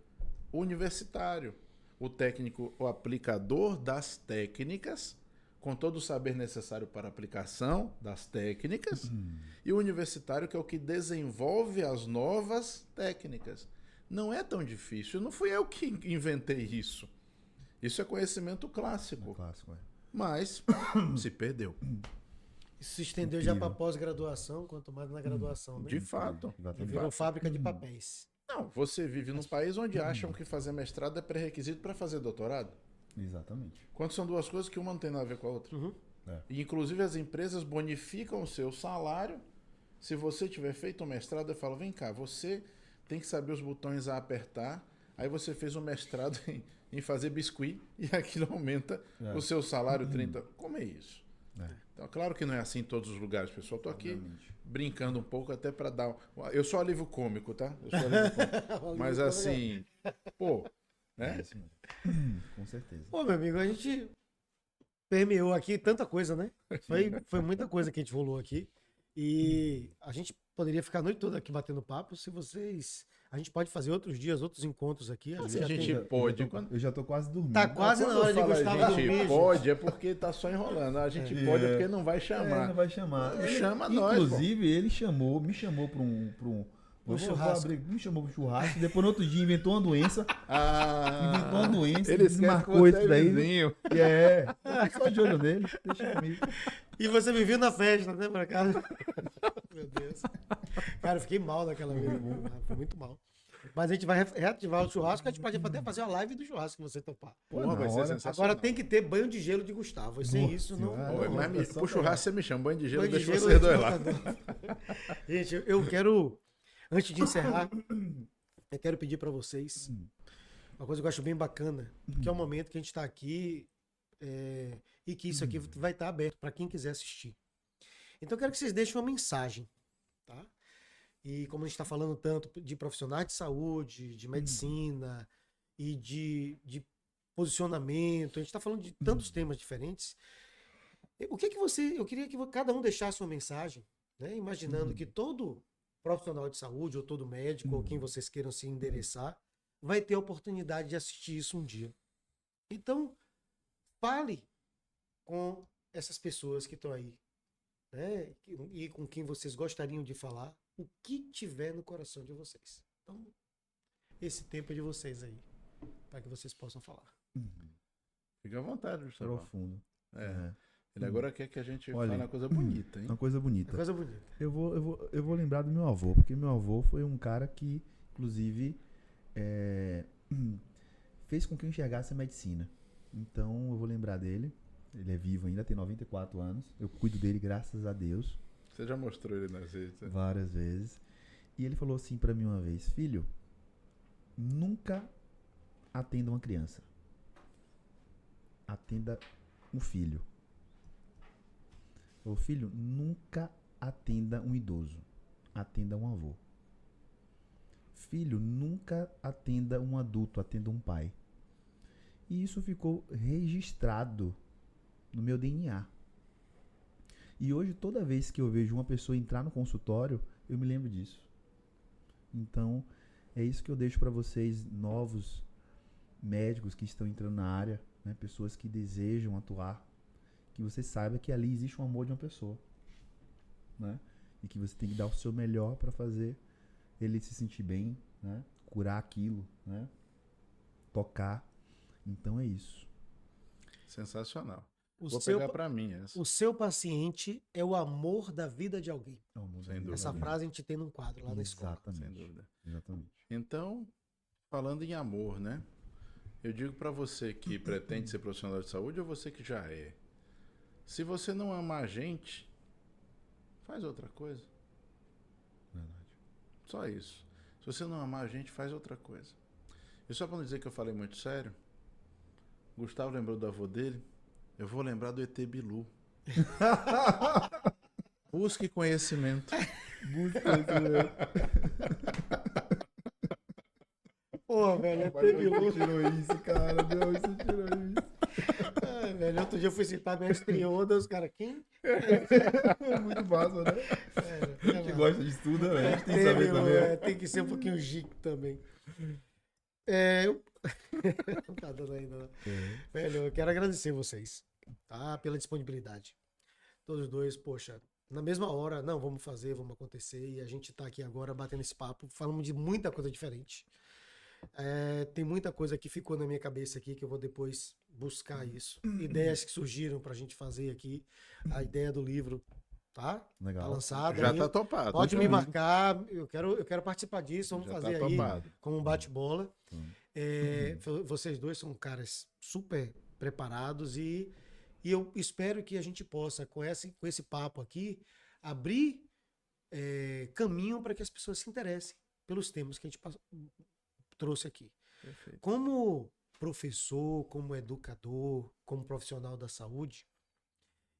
[SPEAKER 2] universitário. O técnico, o aplicador das técnicas, com todo o saber necessário para a aplicação das técnicas, e o universitário, que é o que desenvolve as novas técnicas. Não é tão difícil. Não fui eu que inventei isso. Isso é conhecimento clássico.
[SPEAKER 3] É clássico, é.
[SPEAKER 2] Mas se perdeu.
[SPEAKER 1] Isso se estendeu já para pós-graduação, quanto mais na graduação, né?
[SPEAKER 2] De fato.
[SPEAKER 3] Exatamente.
[SPEAKER 1] Virou fábrica de papéis.
[SPEAKER 2] Não, você vive num país onde acham que fazer mestrado é pré-requisito para fazer doutorado.
[SPEAKER 3] Exatamente.
[SPEAKER 2] Quando são duas coisas que uma não tem nada a ver com a outra.
[SPEAKER 3] É.
[SPEAKER 2] E, inclusive, as empresas bonificam o seu salário. Se você tiver feito um mestrado, eu falo, vem cá, você tem que saber os botões a apertar. Aí você fez um mestrado em fazer biscuit e aquilo aumenta o seu salário 30. Como é isso? Então, claro que não é assim em todos os lugares, pessoal. Estou aqui brincando um pouco até para dar... Eu sou alívio cômico, tá? Eu sou alívio cômico. Mas assim, pô, né?
[SPEAKER 3] É isso mesmo. Com certeza.
[SPEAKER 1] Pô, meu amigo, a gente permeou aqui tanta coisa, né? Foi muita coisa que a gente rolou aqui. E a gente poderia ficar a noite toda aqui batendo papo se vocês A gente pode fazer outros dias, outros encontros aqui.
[SPEAKER 2] Se
[SPEAKER 1] já
[SPEAKER 2] a gente
[SPEAKER 1] tem-
[SPEAKER 2] pode.
[SPEAKER 3] Eu já tô quase dormindo.
[SPEAKER 1] Tá quase na
[SPEAKER 2] Quando
[SPEAKER 1] hora de
[SPEAKER 2] fala
[SPEAKER 1] Gustavo
[SPEAKER 2] a gente
[SPEAKER 1] dormir.
[SPEAKER 2] pode, é porque tá só enrolando. A gente pode é porque não vai
[SPEAKER 3] É,
[SPEAKER 2] chamar.
[SPEAKER 3] não vai chamar.
[SPEAKER 2] Chama nós,
[SPEAKER 3] Inclusive, ele me chamou pra um
[SPEAKER 1] churrasco.
[SPEAKER 3] Me chamou pro churrasco. Depois, no outro dia, inventou uma doença.
[SPEAKER 2] Ah,
[SPEAKER 3] Inventou uma doença.
[SPEAKER 2] ele esquece que
[SPEAKER 3] marcou
[SPEAKER 2] você
[SPEAKER 3] isso
[SPEAKER 2] é
[SPEAKER 3] daí.
[SPEAKER 2] vizinho.
[SPEAKER 3] E é. Eu tô só de olho nele. Deixa comigo.
[SPEAKER 1] E você me viu na festa, né, por acaso? Meu Deus. Cara, eu fiquei mal naquela vez. Foi muito mal. Mas a gente vai reativar o churrasco. A gente pode até fazer a live do churrasco, se você topar.
[SPEAKER 2] Porra, vai
[SPEAKER 3] na
[SPEAKER 2] ser
[SPEAKER 3] hora.
[SPEAKER 2] sensacional.
[SPEAKER 1] Agora tem que ter banho de gelo de Gustavo. E sem
[SPEAKER 3] Nossa
[SPEAKER 1] isso, não.
[SPEAKER 3] senhora.
[SPEAKER 2] Oi, mas
[SPEAKER 3] Não, só
[SPEAKER 2] pro churrasco você me chama. Banho de gelo,
[SPEAKER 1] Banho de
[SPEAKER 2] deixa
[SPEAKER 1] gelo,
[SPEAKER 2] vocês dois lá.
[SPEAKER 1] Gente, eu quero, antes de encerrar, eu quero pedir para vocês uma coisa que eu acho bem bacana, que é o momento que a gente está aqui e que isso aqui vai estar aberto para quem quiser assistir. Então eu quero que vocês deixem uma mensagem, tá? E como a gente está falando tanto de profissionais de saúde, de medicina e de posicionamento, a gente está falando de tantos temas diferentes. O que você... Eu queria que cada um deixasse uma mensagem, né? Imaginando que todo profissional de saúde, ou todo médico, ou quem vocês queiram se endereçar, vai ter a oportunidade de assistir isso um dia. Então, fale com essas pessoas que estão aí, né? E com quem vocês gostariam de falar, o que tiver no coração de vocês. Então, esse tempo é de vocês aí, para que vocês possam falar.
[SPEAKER 2] Fica à vontade, Gustavo.
[SPEAKER 3] Profundo.
[SPEAKER 2] Ele agora quer que a gente
[SPEAKER 3] Olha,
[SPEAKER 2] fale uma coisa bonita, hein?
[SPEAKER 3] Uma coisa
[SPEAKER 1] É
[SPEAKER 3] bonita.
[SPEAKER 1] coisa bonita.
[SPEAKER 3] Eu vou lembrar do meu avô, porque meu avô foi um cara que, inclusive, fez com que eu enxergasse a medicina. Então, eu vou lembrar dele. Ele é vivo ainda, tem 94 anos. Eu cuido dele, graças a Deus,
[SPEAKER 2] Você já mostrou ele nas redes. Né?
[SPEAKER 3] várias vezes. E ele falou assim pra mim uma vez: filho, nunca atenda uma criança. Atenda um filho. Ô filho, nunca atenda um idoso. Atenda um avô. Filho, nunca atenda um adulto, atenda um pai. E isso ficou registrado no meu DNA. E hoje, toda vez que eu vejo uma pessoa entrar no consultório, eu me lembro disso. Então, é isso que eu deixo para vocês, novos médicos que estão entrando na área, né? Pessoas que desejam atuar, que você saiba que ali existe um amor de uma pessoa, né? E que você tem que dar o seu melhor para fazer ele se sentir bem, né? Curar aquilo, né? Tocar. Então é isso.
[SPEAKER 2] Sensacional.
[SPEAKER 1] O
[SPEAKER 2] Vou
[SPEAKER 1] seu,
[SPEAKER 2] pegar pra mim essa.
[SPEAKER 1] o seu paciente é o amor da vida de alguém.
[SPEAKER 2] Sem dúvida.
[SPEAKER 1] Essa frase a gente tem num quadro lá na escola.
[SPEAKER 3] Exatamente.
[SPEAKER 2] Sem dúvida.
[SPEAKER 3] Exatamente.
[SPEAKER 2] Então, falando em amor, né? Eu digo pra você que pretende ser profissional de saúde ou você que já é. Se você não ama a gente, faz outra coisa.
[SPEAKER 3] Verdade.
[SPEAKER 2] Só isso. Se você não amar a gente, faz outra coisa. E só pra não dizer que eu falei muito sério, Gustavo lembrou do avô dele, eu vou lembrar do ET Bilu. Busque conhecimento.
[SPEAKER 1] Pô, velho, até Bilu.
[SPEAKER 3] Tirou isso, cara. Não, você tirou isso.
[SPEAKER 1] Ai, velho, outro dia eu fui citar mestre Yoda, os caras, quem?
[SPEAKER 3] É muito massa, né? A gente gosta de tudo, né? A gente tem que saber também.
[SPEAKER 1] Tem que ser um pouquinho geek também. Não tá dando ainda, não. Velho, eu quero agradecer vocês, tá? Pela disponibilidade. Todos dois, poxa, na mesma hora, não, vamos fazer, vamos acontecer. E a gente tá aqui agora batendo esse papo, falando de muita coisa diferente. Tem muita coisa que ficou na minha cabeça aqui que eu vou depois buscar isso. Ideias que surgiram pra gente fazer aqui. A ideia do livro, tá?
[SPEAKER 3] Legal.
[SPEAKER 1] Tá lançada.
[SPEAKER 2] Já
[SPEAKER 1] aí.
[SPEAKER 2] tá topado.
[SPEAKER 1] Pode me marcar, eu quero participar disso, vamos
[SPEAKER 2] Já
[SPEAKER 1] fazer
[SPEAKER 2] tá
[SPEAKER 1] aí
[SPEAKER 2] topado.
[SPEAKER 1] como um bate-bola. Vocês dois são caras super preparados e eu espero que a gente possa, com esse papo aqui, abrir caminho para que as pessoas se interessem pelos temas que a gente trouxe aqui.
[SPEAKER 2] Perfeito.
[SPEAKER 1] Como professor, como educador, como profissional da saúde,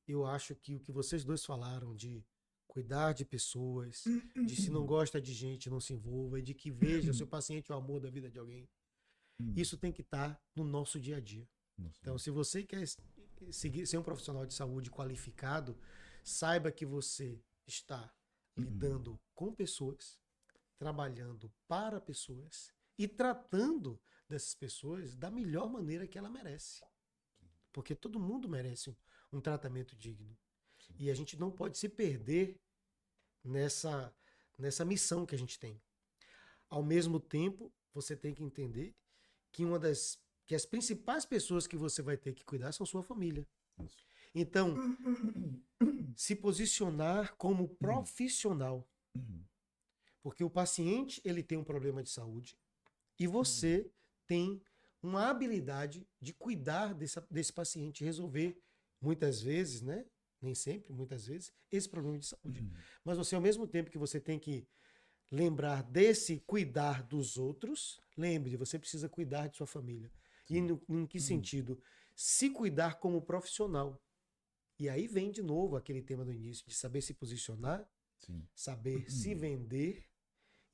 [SPEAKER 1] eu acho que o que vocês dois falaram de cuidar de pessoas, de se não gosta de gente, não se envolva, e de que veja o seu paciente o amor da vida de alguém, isso tem que estar no nosso dia a dia. Então, se você quer ser um profissional de saúde qualificado, saiba que você está lidando com pessoas trabalhando para pessoas e tratando dessas pessoas da melhor maneira que ela merece. Porque todo mundo merece um tratamento digno. E a gente não pode se perder nessa missão que a gente tem. Ao mesmo tempo, você tem que entender que que as principais pessoas que você vai ter que cuidar são sua família.
[SPEAKER 3] Isso.
[SPEAKER 1] Então, se posicionar como profissional. Porque o paciente, ele tem um problema de saúde e você tem uma habilidade de cuidar desse paciente, resolver muitas vezes, né? Nem sempre, muitas vezes, esse problema de saúde. Mas você, ao mesmo tempo que você tem que lembrar desse cuidar dos outros, lembre, você precisa cuidar de sua família. E em que sentido? Se cuidar como profissional. E aí vem de novo aquele tema do início, de saber se posicionar, saber se vender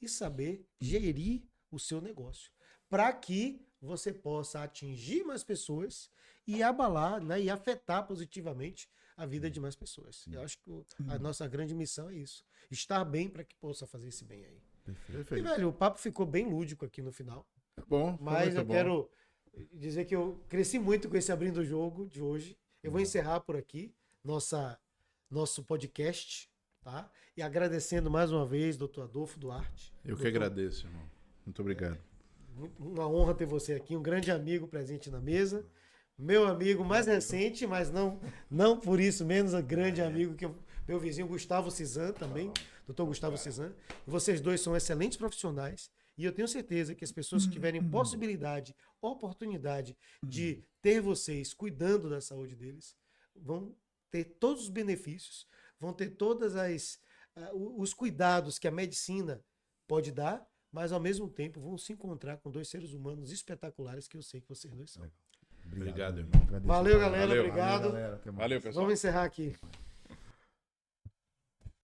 [SPEAKER 1] e saber gerir o seu negócio. Para que você possa atingir mais pessoas e abalar, né, e afetar positivamente a vida de mais pessoas. Eu acho que a nossa grande missão é isso. Estar bem para que possa fazer esse bem aí.
[SPEAKER 2] Perfeito.
[SPEAKER 1] E, velho, o papo ficou bem lúdico aqui no final.
[SPEAKER 2] Bom,
[SPEAKER 1] Mas eu quero dizer que eu cresci muito com esse Abrindo o Jogo de hoje. Eu vou encerrar por aqui nosso podcast, tá? E agradecendo mais uma vez, doutor Adolfo Duarte.
[SPEAKER 2] Eu que agradeço, irmão. Muito obrigado.
[SPEAKER 1] Uma honra ter você aqui, um grande amigo presente na mesa. Meu amigo mais recente, mas não por isso menos grande amigo, que meu vizinho Gustavo Cizan também, doutor Gustavo Cizan. Vocês dois são excelentes profissionais e eu tenho certeza que as pessoas que tiverem oportunidade de ter vocês cuidando da saúde deles, vão ter todos os benefícios, vão ter todas os cuidados que a medicina pode dar, mas ao mesmo tempo vão se encontrar com dois seres humanos espetaculares que eu sei que vocês dois são.
[SPEAKER 2] Obrigado, irmão.
[SPEAKER 1] Valeu, galera.
[SPEAKER 2] Valeu.
[SPEAKER 1] Obrigado.
[SPEAKER 3] Valeu, galera. Até mais.
[SPEAKER 2] Valeu, pessoal.
[SPEAKER 1] Vamos encerrar aqui.